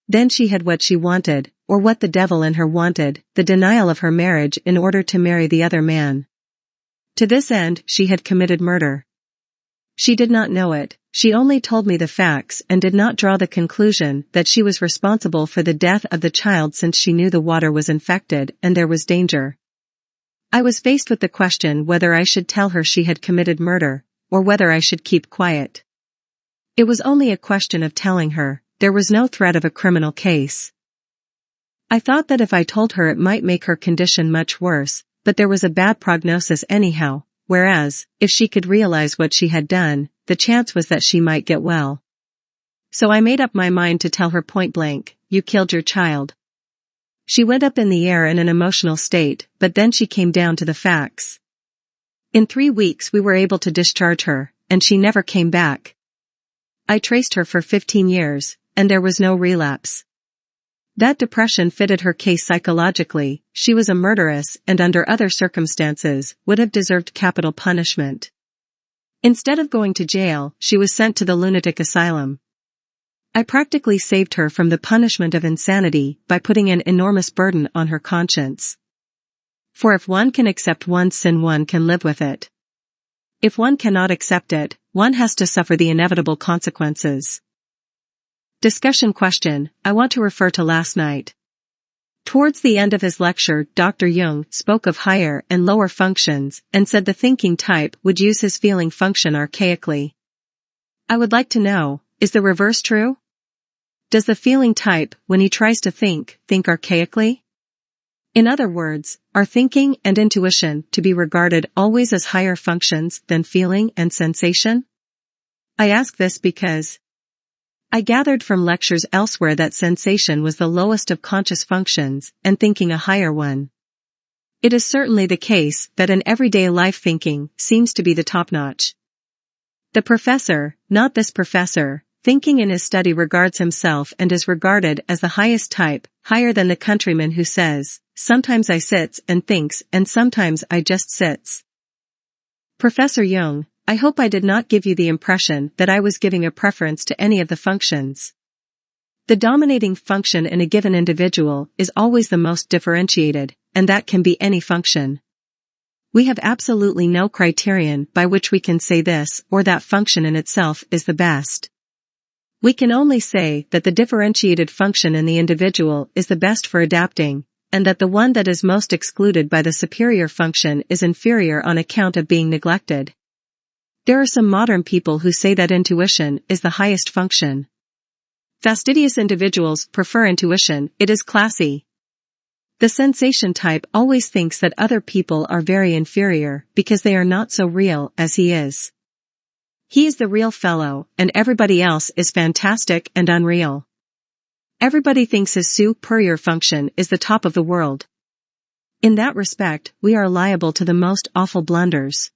Then she had what she wanted, or what the devil in her wanted, the denial of her marriage in order to marry the other man. To this end she had committed murder. She did not know it, she only told me the facts and did not draw the conclusion that she was responsible for the death of the child since she knew the water was infected and there was danger. I was faced with the question whether I should tell her she had committed murder, or whether I should keep quiet. It was only a question of telling her. There was no threat of a criminal case. I thought that if I told her it might make her condition much worse, but there was a bad prognosis anyhow, whereas, if she could realize what she had done, the chance was that she might get well. So I made up my mind to tell her point blank, you killed your child. She went up in the air in an emotional state, but then she came down to the facts. In 3 weeks we were able to discharge her, and she never came back. I traced her for 15 years. And there was no relapse. That depression fitted her case psychologically, she was a murderess and under other circumstances would have deserved capital punishment. Instead of going to jail, she was sent to the lunatic asylum. I practically saved her from the punishment of insanity by putting an enormous burden on her conscience. For if one can accept one's sin, one can live with it. If one cannot accept it, one has to suffer the inevitable consequences. Discussion question, I want to refer to last night. Towards the end of his lecture, Dr. Jung spoke of higher and lower functions and said the thinking type would use his feeling function archaically. I would like to know, is the reverse true? Does the feeling type, when he tries to think archaically? In other words, are thinking and intuition to be regarded always as higher functions than feeling and sensation? I ask this because I gathered from lectures elsewhere that sensation was the lowest of conscious functions and thinking a higher one. It is certainly the case that in everyday life thinking seems to be the top-notch. The professor, not this professor, thinking in his study regards himself and is regarded as the highest type, higher than the countryman who says, sometimes I sits and thinks and sometimes I just sits. Professor Jung, I hope I did not give you the impression that I was giving a preference to any of the functions. The dominating function in a given individual is always the most differentiated, and that can be any function. We have absolutely no criterion by which we can say this or that function in itself is the best. We can only say that the differentiated function in the individual is the best for adapting, and that the one that is most excluded by the superior function is inferior on account of being neglected. There are some modern people who say that intuition is the highest function. Fastidious individuals prefer intuition, it is classy. The sensation type always thinks that other people are very inferior because they are not so real as he is. He is the real fellow, and everybody else is fantastic and unreal. Everybody thinks his superior function is the top of the world. In that respect, we are liable to the most awful blunders.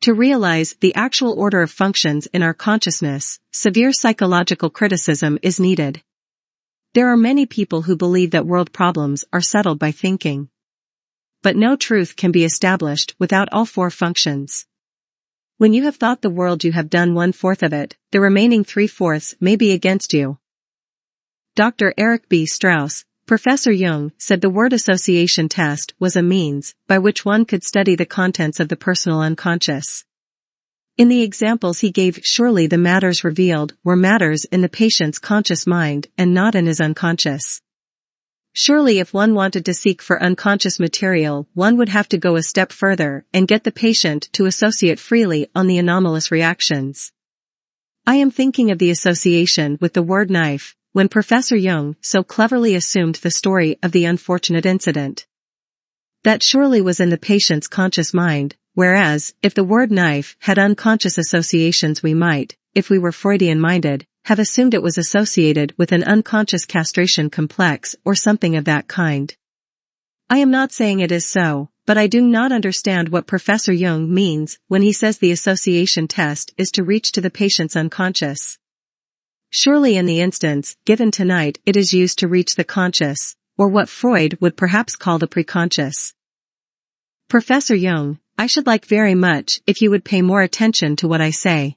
To realize the actual order of functions in our consciousness, severe psychological criticism is needed. There are many people who believe that world problems are settled by thinking. But no truth can be established without all 4 functions. When you have thought the world, you have done 1/4 of it, the remaining 3/4 may be against you. Dr. Eric B. Strauss, Professor Jung, said the word association test was a means by which one could study the contents of the personal unconscious. In the examples he gave, surely the matters revealed were matters in the patient's conscious mind and not in his unconscious. Surely if one wanted to seek for unconscious material, one would have to go a step further and get the patient to associate freely on the anomalous reactions. I am thinking of the association with the word knife, when Professor Jung so cleverly assumed the story of the unfortunate incident. That surely was in the patient's conscious mind, whereas, if the word knife had unconscious associations, we might, if we were Freudian-minded, have assumed it was associated with an unconscious castration complex or something of that kind. I am not saying it is so, but I do not understand what Professor Jung means when he says the association test is to reach to the patient's unconscious. Surely in the instance given tonight it is used to reach the conscious, or what Freud would perhaps call the preconscious. Professor Jung, I should like very much if you would pay more attention to what I say.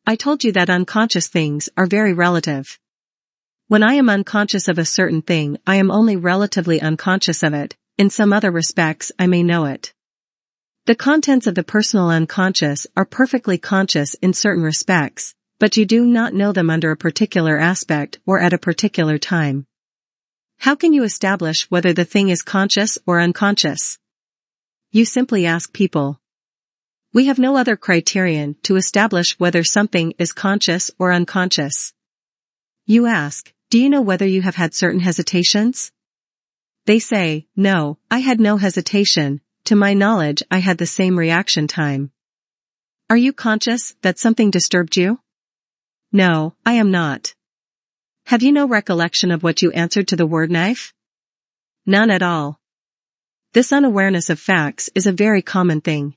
I told you that unconscious things are very relative. When I am unconscious of a certain thing, I am only relatively unconscious of it. In some other respects I may know it. The contents of the personal unconscious are perfectly conscious in certain respects, but you do not know them under a particular aspect or at a particular time. How can you establish whether the thing is conscious or unconscious? You simply ask people. We have no other criterion to establish whether something is conscious or unconscious. You ask, do you know whether you have had certain hesitations? They say, no, I had no hesitation, to my knowledge I had the same reaction time. Are you conscious that something disturbed you? No, I am not. Have you no recollection of what you answered to the word knife? None at all. This unawareness of facts is a very common thing.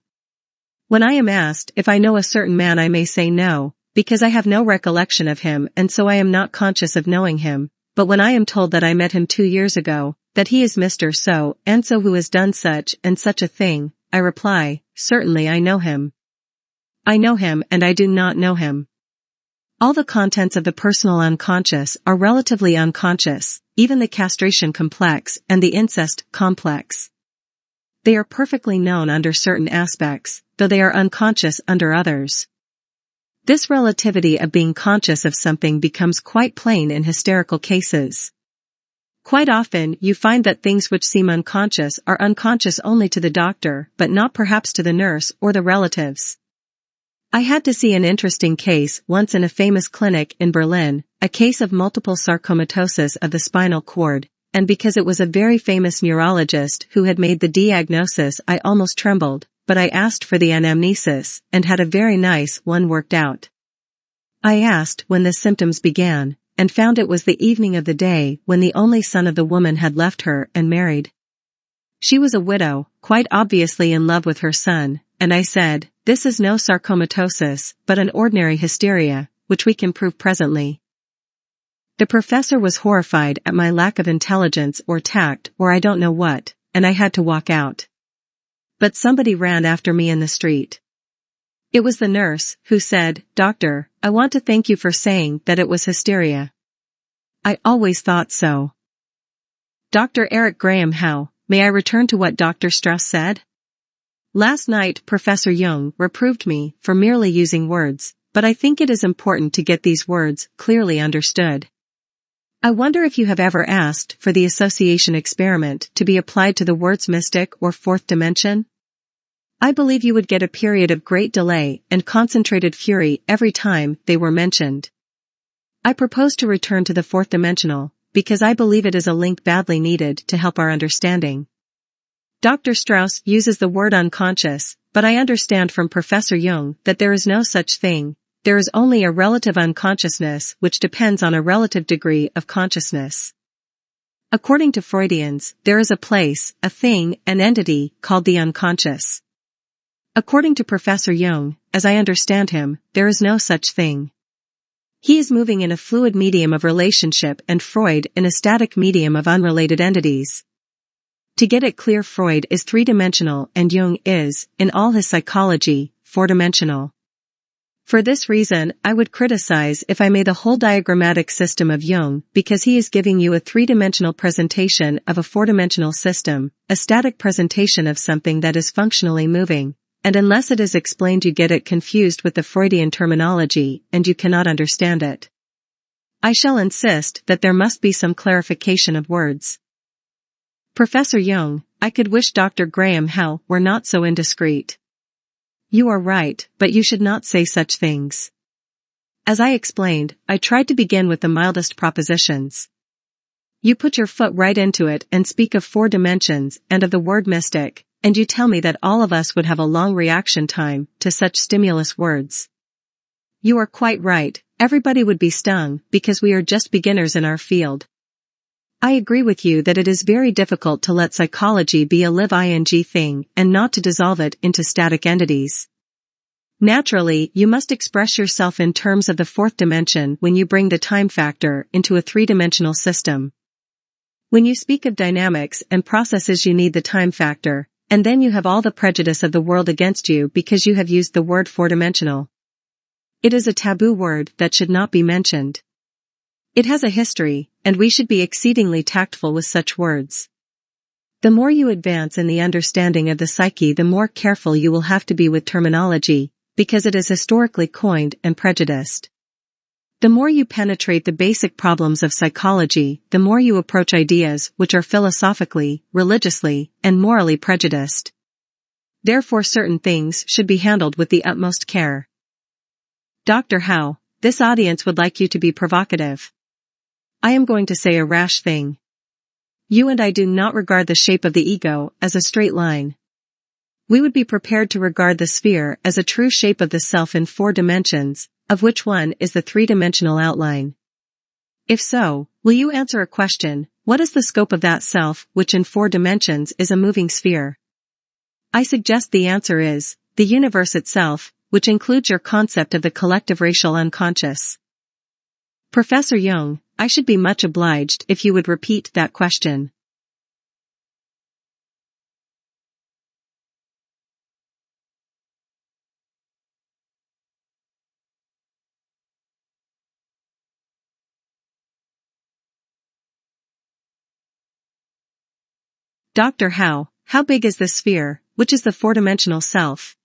When I am asked if I know a certain man, I may say no, because I have no recollection of him and so I am not conscious of knowing him, but when I am told that I met him 2 years ago, that he is Mr. So-and-so who has done such and such a thing, I reply, certainly I know him. I know him and I do not know him. All the contents of the personal unconscious are relatively unconscious, even the castration complex and the incest complex. They are perfectly known under certain aspects, though they are unconscious under others. This relativity of being conscious of something becomes quite plain in hysterical cases. Quite often you find that things which seem unconscious are unconscious only to the doctor, but not perhaps to the nurse or the relatives. I had to see an interesting case once in a famous clinic in Berlin, a case of multiple sarcomatosis of the spinal cord, and because it was a very famous neurologist who had made the diagnosis, I almost trembled, but I asked for the anamnesis and had a very nice one worked out. I asked when the symptoms began, and found it was the evening of the day when the only son of the woman had left her and married. She was a widow, quite obviously in love with her son, and I said, this is no sarcomatosis, but an ordinary hysteria, which we can prove presently. The professor was horrified at my lack of intelligence or tact or I don't know what, and I had to walk out. But somebody ran after me in the street. It was the nurse, who said, Doctor, I want to thank you for saying that it was hysteria. I always thought so. Dr. Eric Graham, how, may I return to what Dr. Strauss said? Last night Professor Jung reproved me for merely using words, but I think it is important to get these words clearly understood. I wonder if you have ever asked for the association experiment to be applied to the words mystic or fourth dimension? I believe you would get a period of great delay and concentrated fury every time they were mentioned. I propose to return to the fourth dimensional, because I believe it is a link badly needed to help our understanding. Dr. Strauss uses the word unconscious, but I understand from Professor Jung that there is no such thing. There is only a relative unconsciousness which depends on a relative degree of consciousness. According to Freudians, there is a place, a thing, an entity, called the unconscious. According to Professor Jung, as I understand him, there is no such thing. He is moving in a fluid medium of relationship and Freud in a static medium of unrelated entities. To get it clear, Freud is three-dimensional and Jung is, in all his psychology, four-dimensional. For this reason, I would criticize if I may the whole diagrammatic system of Jung, because he is giving you a three-dimensional presentation of a four-dimensional system, a static presentation of something that is functionally moving, and unless it is explained you get it confused with the Freudian terminology and you cannot understand it. I shall insist that there must be some clarification of words. Professor Jung, I could wish Dr. Graham Howe were not so indiscreet. You are right, but you should not say such things. As I explained, I tried to begin with the mildest propositions. You put your foot right into it and speak of 4 dimensions and of the word mystic, and you tell me that all of us would have a long reaction time to such stimulus words. You are quite right, everybody would be stung because we are just beginners in our field. I agree with you that it is very difficult to let psychology be a live-ing thing and not to dissolve it into static entities. Naturally, you must express yourself in terms of the 4th dimension when you bring the time factor into a 3-dimensional system. When you speak of dynamics and processes, you need the time factor, and then you have all the prejudice of the world against you because you have used the word 4-dimensional. It is a taboo word that should not be mentioned. It has a history, and we should be exceedingly tactful with such words. The more you advance in the understanding of the psyche, the more careful you will have to be with terminology, because it is historically coined and prejudiced. The more you penetrate the basic problems of psychology, the more you approach ideas which are philosophically, religiously, and morally prejudiced. Therefore certain things should be handled with the utmost care. Dr. Howe, this audience would like you to be provocative. I am going to say a rash thing. You and I do not regard the shape of the ego as a straight line. We would be prepared to regard the sphere as a true shape of the self in 4 dimensions, of which one is the 3-dimensional outline. If so, will you answer a question, what is the scope of that self which in 4 dimensions is a moving sphere? I suggest the answer is, the universe itself, which includes your concept of the collective racial unconscious. Professor Jung, I should be much obliged if you would repeat that question. Dr. Howe, how big is the sphere, which is the 4-dimensional self?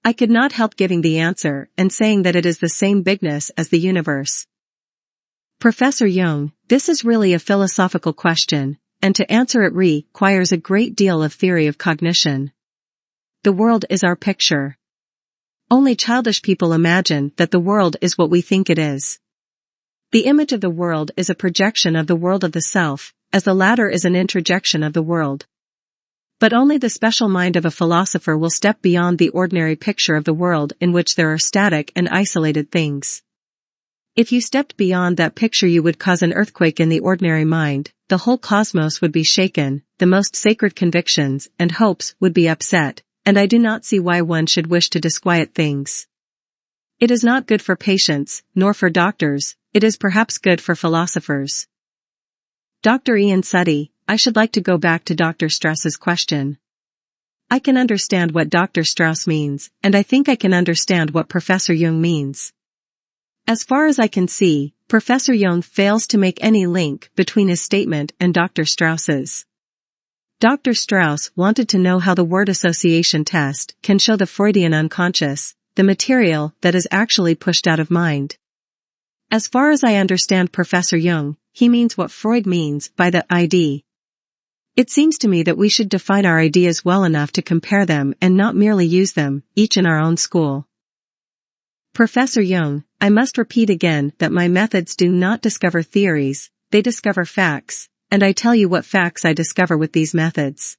I could not help giving the answer and saying that it is the same bigness as the universe. Professor Jung, this is really a philosophical question, and to answer it requires a great deal of theory of cognition. The world is our picture. Only childish people imagine that the world is what we think it is. The image of the world is a projection of the world of the self, as the latter is an introjection of the world. But only the special mind of a philosopher will step beyond the ordinary picture of the world in which there are static and isolated things. If you stepped beyond that picture, you would cause an earthquake in the ordinary mind, the whole cosmos would be shaken, the most sacred convictions and hopes would be upset, and I do not see why one should wish to disquiet things. It is not good for patients, nor for doctors, it is perhaps good for philosophers. Dr. Ian Sutty, I should like to go back to Dr. Strauss's question. I can understand what Dr. Strauss means, and I think I can understand what Professor Jung means. As far as I can see, Professor Jung fails to make any link between his statement and Dr. Strauss's. Dr. Strauss wanted to know how the word association test can show the Freudian unconscious, the material that is actually pushed out of mind. As far as I understand Professor Jung, he means what Freud means by the ID. It seems to me that we should define our ideas well enough to compare them and not merely use them, each in our own school. Professor Jung, I must repeat again that my methods do not discover theories, they discover facts, and I tell you what facts I discover with these methods.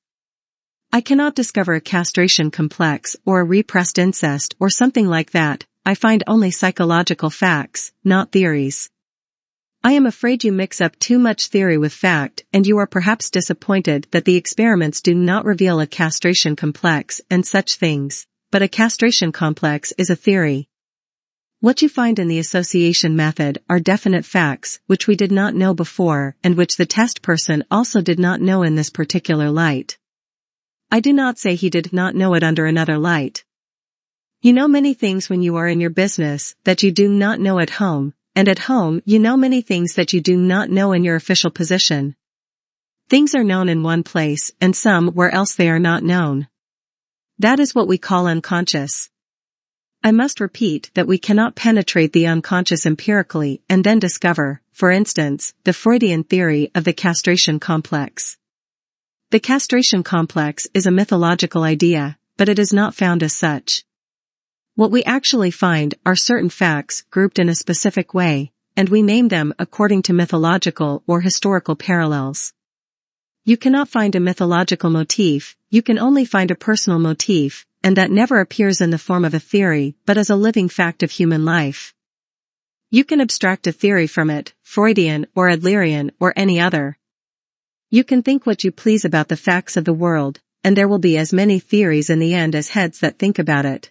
I cannot discover a castration complex or a repressed incest or something like that, I find only psychological facts, not theories. I am afraid you mix up too much theory with fact, and you are perhaps disappointed that the experiments do not reveal a castration complex and such things, but a castration complex is a theory. What you find in the association method are definite facts which we did not know before and which the test person also did not know in this particular light. I do not say he did not know it under another light. You know many things when you are in your business that you do not know at home, and at home you know many things that you do not know in your official position. Things are known in one place and some where else they are not known. That is what we call unconscious. I must repeat that we cannot penetrate the unconscious empirically and then discover, for instance, the Freudian theory of the castration complex. The castration complex is a mythological idea, but it is not found as such. What we actually find are certain facts grouped in a specific way, and we name them according to mythological or historical parallels. You cannot find a mythological motif, you can only find a personal motif, and that never appears in the form of a theory but as a living fact of human life. You can abstract a theory from it, Freudian or Adlerian or any other. You can think what you please about the facts of the world, and there will be as many theories in the end as heads that think about it.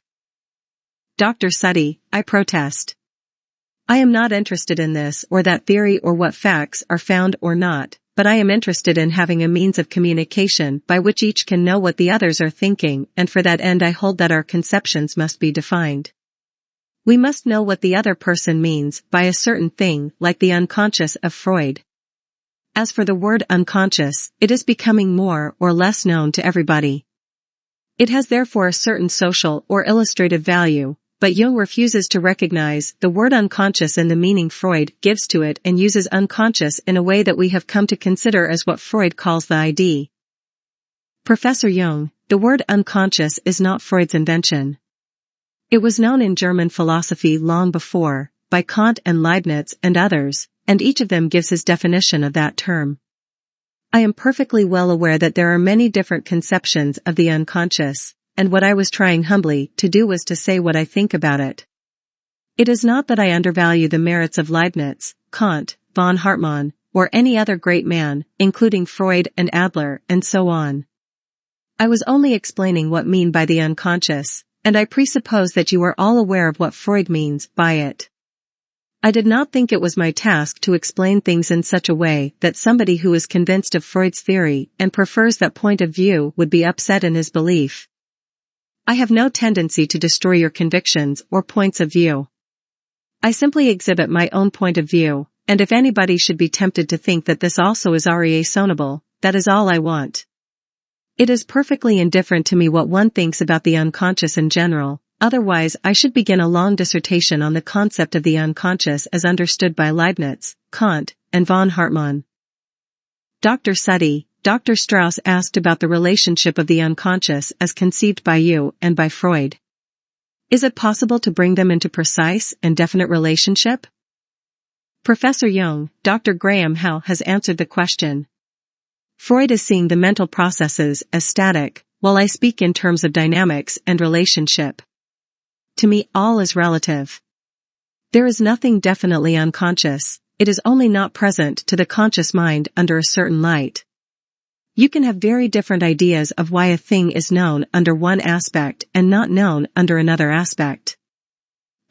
Dr. Suttie, I protest. I am not interested in this or that theory or what facts are found or not, but I am interested in having a means of communication by which each can know what the others are thinking, and for that end I hold that our conceptions must be defined. We must know what the other person means by a certain thing, like the unconscious of Freud. As for the word unconscious, it is becoming more or less known to everybody. It has therefore a certain social or illustrative value, but Jung refuses to recognize the word unconscious in the meaning Freud gives to it and uses unconscious in a way that we have come to consider as what Freud calls the ID. Professor Jung, the word unconscious is not Freud's invention. It was known in German philosophy long before, by Kant and Leibniz and others, and each of them gives his definition of that term. I am perfectly well aware that there are many different conceptions of the unconscious, and what I was trying humbly to do was to say what I think about it. It is not that I undervalue the merits of Leibniz, Kant, von Hartmann, or any other great man, including Freud and Adler and so on. I was only explaining what I mean by the unconscious, and I presuppose that you are all aware of what Freud means by it. I did not think it was my task to explain things in such a way that somebody who is convinced of Freud's theory and prefers that point of view would be upset in his belief. I have no tendency to destroy your convictions or points of view. I simply exhibit my own point of view, and if anybody should be tempted to think that this also is reasonable, that is all I want. It is perfectly indifferent to me what one thinks about the unconscious in general, otherwise I should begin a long dissertation on the concept of the unconscious as understood by Leibniz, Kant, and von Hartmann. Dr. Suttie, Dr. Strauss asked about the relationship of the unconscious as conceived by you and by Freud. Is it possible to bring them into precise and definite relationship? Professor Jung, Dr. Graham Howe has answered the question. Freud is seeing the mental processes as static, while I speak in terms of dynamics and relationship. To me all is relative. There is nothing definitely unconscious, it is only not present to the conscious mind under a certain light. You can have very different ideas of why a thing is known under one aspect and not known under another aspect.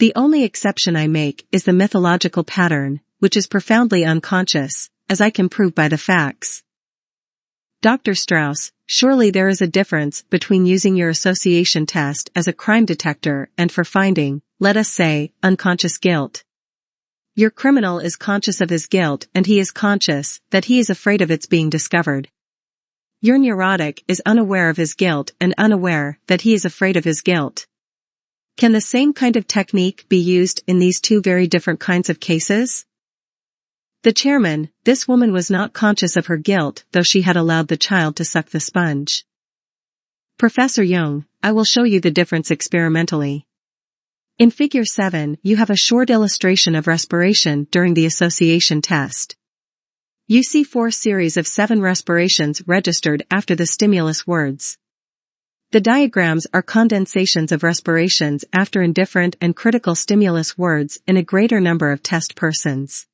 The only exception I make is the mythological pattern, which is profoundly unconscious, as I can prove by the facts. Dr. Strauss, surely there is a difference between using your association test as a crime detector and for finding, let us say, unconscious guilt. Your criminal is conscious of his guilt and he is conscious that he is afraid of its being discovered. Your neurotic is unaware of his guilt and unaware that he is afraid of his guilt. Can the same kind of technique be used in these two very different kinds of cases? The chairman, this woman was not conscious of her guilt though she had allowed the child to suck the sponge. Professor Jung, I will show you the difference experimentally. In figure 7 you have a short illustration of respiration during the association test. You see 4 series of 7 respirations registered after the stimulus words. The diagrams are condensations of respirations after indifferent and critical stimulus words in a greater number of test persons.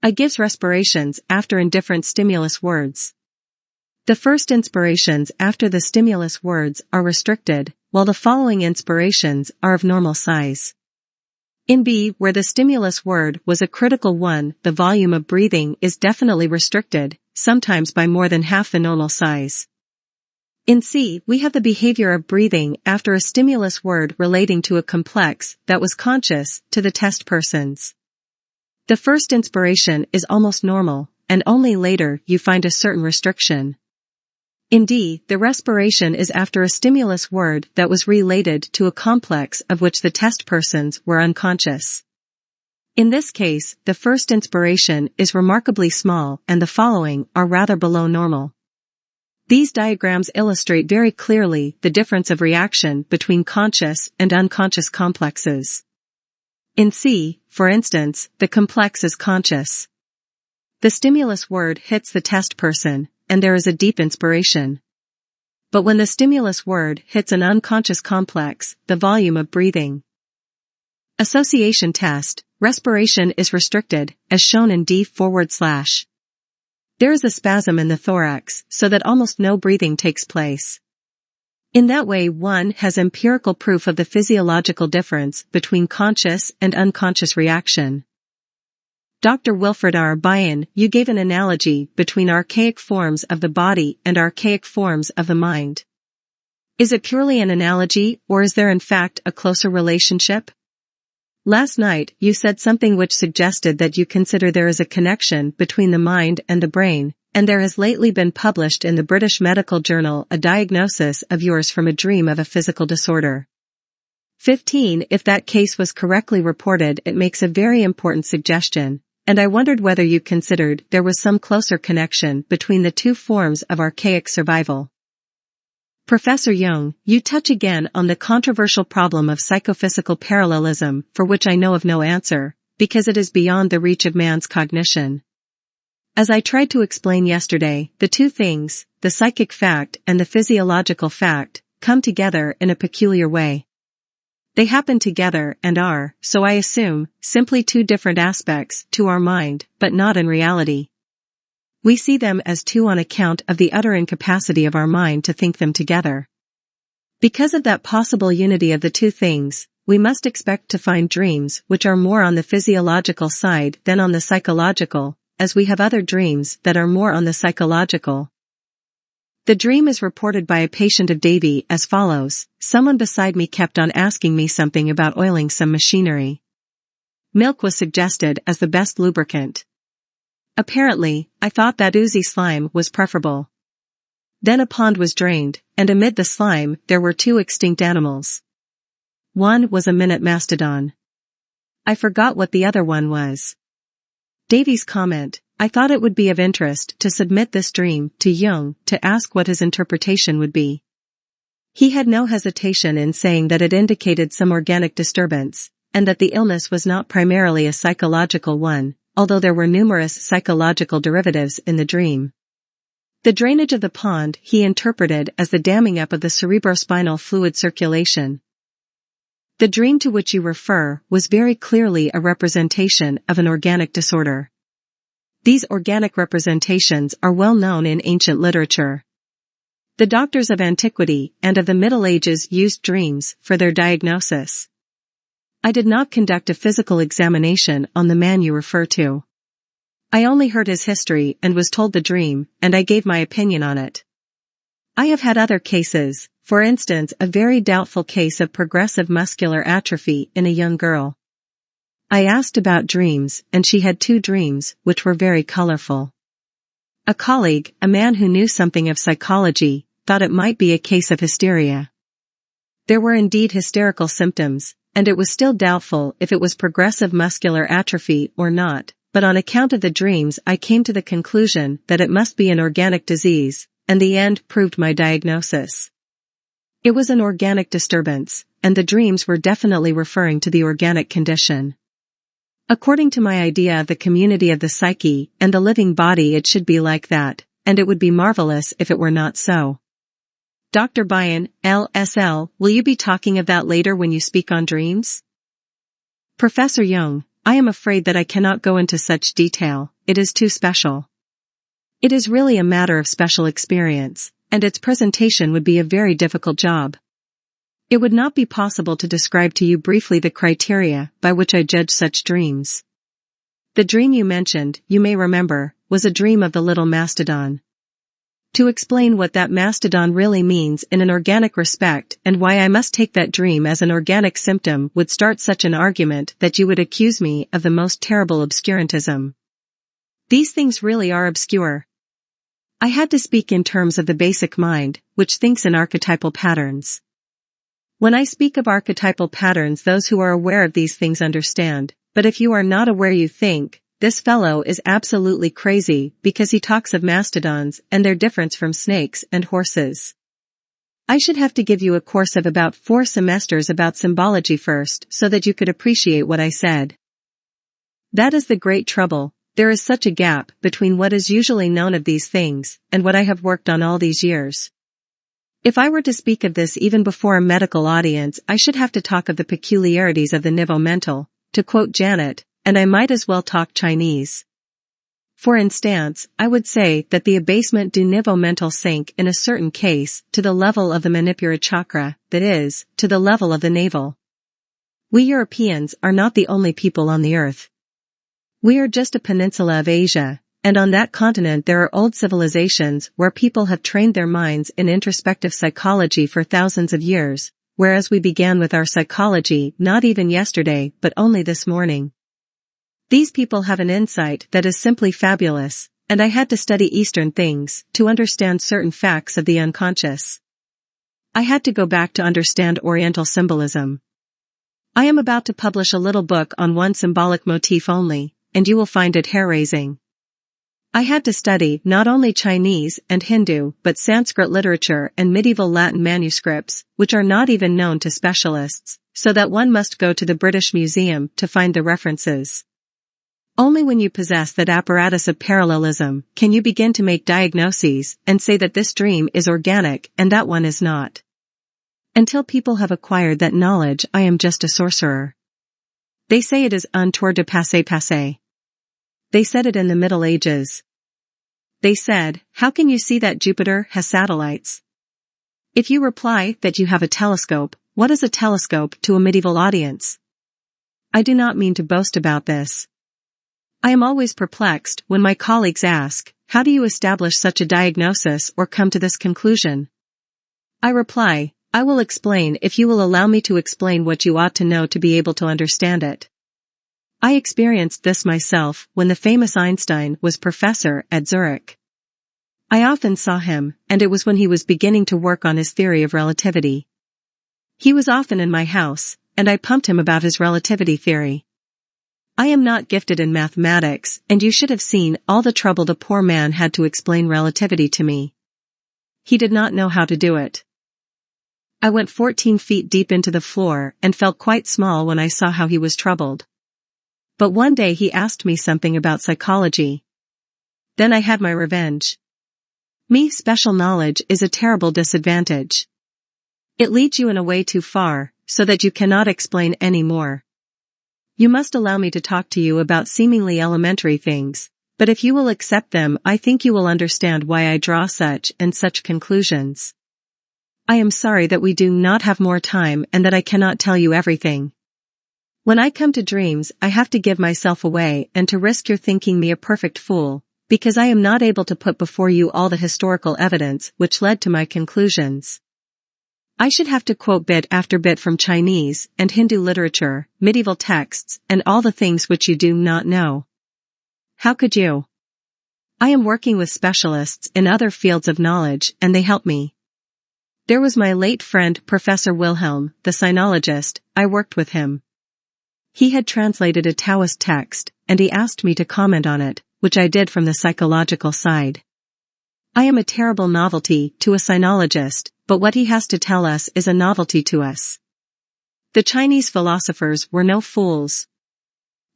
I gives respirations after indifferent stimulus words. The first inspirations after the stimulus words are restricted, while the following inspirations are of normal size. In B, where the stimulus word was a critical one, the volume of breathing is definitely restricted, sometimes by more than half the normal size. In C, we have the behavior of breathing after a stimulus word relating to a complex that was conscious to the test persons. The first inspiration is almost normal, and only later you find a certain restriction. In D, the respiration is after a stimulus word that was related to a complex of which the test persons were unconscious. In this case, the first inspiration is remarkably small and the following are rather below normal. These diagrams illustrate very clearly the difference of reaction between conscious and unconscious complexes. In C, for instance, the complex is conscious. The stimulus word hits the test person, and there is a deep inspiration. But when the stimulus word hits an unconscious complex, the volume of breathing. Association test, respiration is restricted, as shown in D/. There is a spasm in the thorax, so that almost no breathing takes place. In that way, one has empirical proof of the physiological difference between conscious and unconscious reaction. Dr. Wilfred R. Byron, you gave an analogy between archaic forms of the body and archaic forms of the mind. Is it purely an analogy, or is there in fact a closer relationship? Last night, you said something which suggested that you consider there is a connection between the mind and the brain, and there has lately been published in the British Medical Journal a diagnosis of yours from a dream of a physical disorder. 15. If that case was correctly reported, it makes a very important suggestion, and I wondered whether you considered there was some closer connection between the two forms of archaic survival. Professor Jung, you touch again on the controversial problem of psychophysical parallelism, for which I know of no answer, because it is beyond the reach of man's cognition. As I tried to explain yesterday, the two things, the psychic fact and the physiological fact, come together in a peculiar way. They happen together and are, so I assume, simply two different aspects to our mind, but not in reality. We see them as two on account of the utter incapacity of our mind to think them together. Because of that possible unity of the two things, we must expect to find dreams which are more on the physiological side than on the psychological, as we have other dreams that are more on the psychological. The dream is reported by a patient of Davy as follows: someone beside me kept on asking me something about oiling some machinery. Milk was suggested as the best lubricant. Apparently, I thought that oozy slime was preferable. Then a pond was drained, and amid the slime there were two extinct animals. One was a minute mastodon. I forgot what the other one was. Davy's comment: I thought it would be of interest to submit this dream to Jung to ask what his interpretation would be. He had no hesitation in saying that it indicated some organic disturbance, and that the illness was not primarily a psychological one, although there were numerous psychological derivatives in the dream. The drainage of the pond he interpreted as the damming up of the cerebrospinal fluid circulation. The dream to which you refer was very clearly a representation of an organic disorder. These organic representations are well known in ancient literature. The doctors of antiquity and of the Middle Ages used dreams for their diagnosis. I did not conduct a physical examination on the man you refer to. I only heard his history and was told the dream, and I gave my opinion on it. I have had other cases, for instance a very doubtful case of progressive muscular atrophy in a young girl. I asked about dreams, and she had two dreams which were very colorful. A colleague, a man who knew something of psychology, thought it might be a case of hysteria. There were indeed hysterical symptoms, and it was still doubtful if it was progressive muscular atrophy or not, but on account of the dreams I came to the conclusion that it must be an organic disease, and the end proved my diagnosis. It was an organic disturbance, and the dreams were definitely referring to the organic condition. According to my idea of the community of the psyche and the living body, it should be like that, and it would be marvelous if it were not so. Dr. Byron, LSL, will you be talking of that later when you speak on dreams? Professor Jung, I am afraid that I cannot go into such detail, it is too special. It is really a matter of special experience, and its presentation would be a very difficult job. It would not be possible to describe to you briefly the criteria by which I judge such dreams. The dream you mentioned, you may remember, was a dream of the little mastodon. To explain what that mastodon really means in an organic respect and why I must take that dream as an organic symptom would start such an argument that you would accuse me of the most terrible obscurantism. These things really are obscure. I had to speak in terms of the basic mind, which thinks in archetypal patterns. When I speak of archetypal patterns, those who are aware of these things understand, but if you are not aware, you think, this fellow is absolutely crazy because he talks of mastodons and their difference from snakes and horses. I should have to give you a course of about 4 semesters about symbology first so that you could appreciate what I said. That is the great trouble. There is such a gap between what is usually known of these things and what I have worked on all these years. If I were to speak of this even before a medical audience, I should have to talk of the peculiarities of the niveau mental, to quote Janet, and I might as well talk Chinese. For instance, I would say that the abasement du niveau mental sink in a certain case to the level of the manipura chakra, that is, to the level of the navel. We Europeans are not the only people on the earth. We are just a peninsula of Asia, and on that continent there are old civilizations where people have trained their minds in introspective psychology for thousands of years, whereas we began with our psychology not even yesterday but only this morning. These people have an insight that is simply fabulous, and I had to study Eastern things to understand certain facts of the unconscious. I had to go back to understand Oriental symbolism. I am about to publish a little book on one symbolic motif only, and you will find it hair-raising. I had to study not only Chinese and Hindu but Sanskrit literature and medieval Latin manuscripts, which are not even known to specialists, so that one must go to the British Museum to find the references. Only when you possess that apparatus of parallelism can you begin to make diagnoses and say that this dream is organic and that one is not. Until people have acquired that knowledge, I am just a sorcerer. They say it is un tour de passe. They said it in the Middle Ages. They said, how can you see that Jupiter has satellites? If you reply that you have a telescope, what is a telescope to a medieval audience? I do not mean to boast about this. I am always perplexed when my colleagues ask, how do you establish such a diagnosis or come to this conclusion? I reply, I will explain if you will allow me to explain what you ought to know to be able to understand it. I experienced this myself when the famous Einstein was professor at Zurich. I often saw him, and it was when he was beginning to work on his theory of relativity. He was often in my house, and I pumped him about his relativity theory. I am not gifted in mathematics, and you should have seen all the trouble the poor man had to explain relativity to me. He did not know how to do it. I went 14 feet deep into the floor and felt quite small when I saw how he was troubled. But one day he asked me something about psychology. Then I had my revenge. Special knowledge is a terrible disadvantage. It leads you in a way too far, so that you cannot explain any more. You must allow me to talk to you about seemingly elementary things, but if you will accept them, I think you will understand why I draw such and such conclusions. I am sorry that we do not have more time and that I cannot tell you everything. When I come to dreams, I have to give myself away and to risk your thinking me a perfect fool, because I am not able to put before you all the historical evidence which led to my conclusions. I should have to quote bit after bit from Chinese and Hindu literature, medieval texts, and all the things which you do not know. How could you? I am working with specialists in other fields of knowledge and they help me. There was my late friend Professor Wilhelm, the sinologist. I worked with him. He had translated a Taoist text, and he asked me to comment on it, which I did from the psychological side. I am a terrible novelty to a sinologist, but what he has to tell us is a novelty to us. The Chinese philosophers were no fools.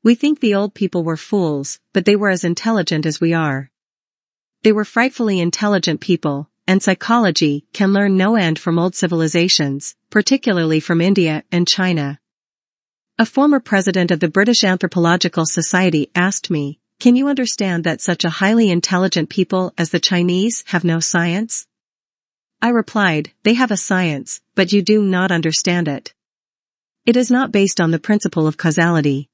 We think the old people were fools, but they were as intelligent as we are. They were frightfully intelligent people, and psychology can learn no end from old civilizations, particularly from India and China. A former president of the British Anthropological Society asked me, can you understand that such a highly intelligent people as the Chinese have no science? I replied, they have a science, but you do not understand it. It is not based on the principle of causality.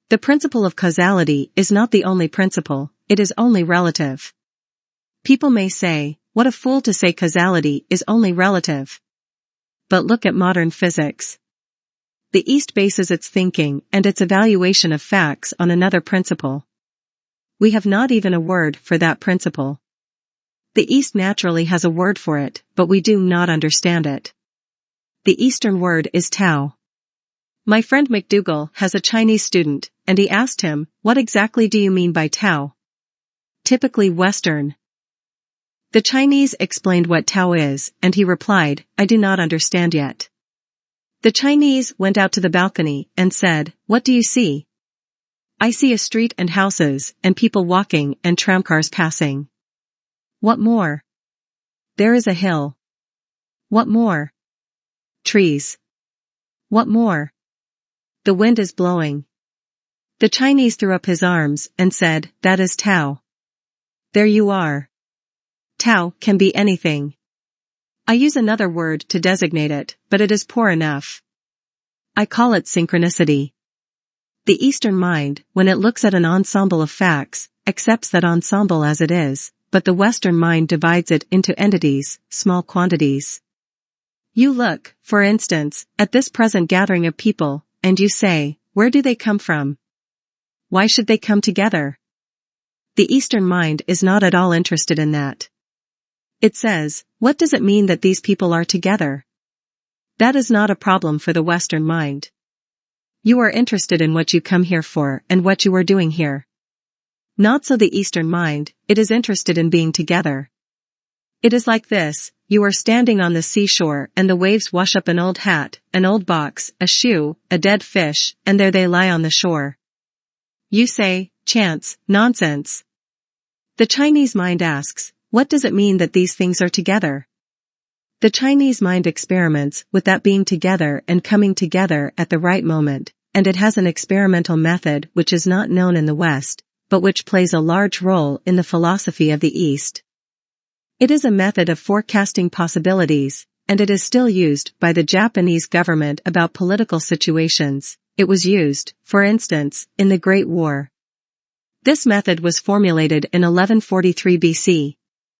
The principle of causality is not the only principle, it is only relative. People may say, what a fool to say causality is only relative. But look at modern physics. The East bases its thinking and its evaluation of facts on another principle. We have not even a word for that principle. The East naturally has a word for it, but we do not understand it. The Eastern word is Tao. My friend McDougall has a Chinese student, and he asked him, "What exactly do you mean by Tao?" Typically Western. The Chinese explained what Tao is, and he replied, "I do not understand yet." The Chinese went out to the balcony and said, "What do you see?" "I see a street and houses, and people walking and tramcars passing." "What more?" "There is a hill." "What more?" "Trees." "What more?" "The wind is blowing." The Chinese threw up his arms and said, "That is Tao." There you are. Tao can be anything. I use another word to designate it, but it is poor enough. I call it synchronicity. The Eastern mind, when it looks at an ensemble of facts, accepts that ensemble as it is, but the Western mind divides it into entities, small quantities. You look, for instance, at this present gathering of people, and you say, "Where do they come from? Why should they come together?" The Eastern mind is not at all interested in that. It says, "What does it mean that these people are together?" That is not a problem for the Western mind. You are interested in what you come here for and what you are doing here. Not so the Eastern mind, it is interested in being together. It is like this: you are standing on the seashore and the waves wash up an old hat, an old box, a shoe, a dead fish, and there they lie on the shore. You say, "Chance, nonsense." The Chinese mind asks, "What does it mean that these things are together?" The Chinese mind experiments with that being together and coming together at the right moment, and it has an experimental method which is not known in the West, but which plays a large role in the philosophy of the East. It is a method of forecasting possibilities, and it is still used by the Japanese government about political situations. It was used, for instance, in the Great War. This method was formulated in 1143 BC.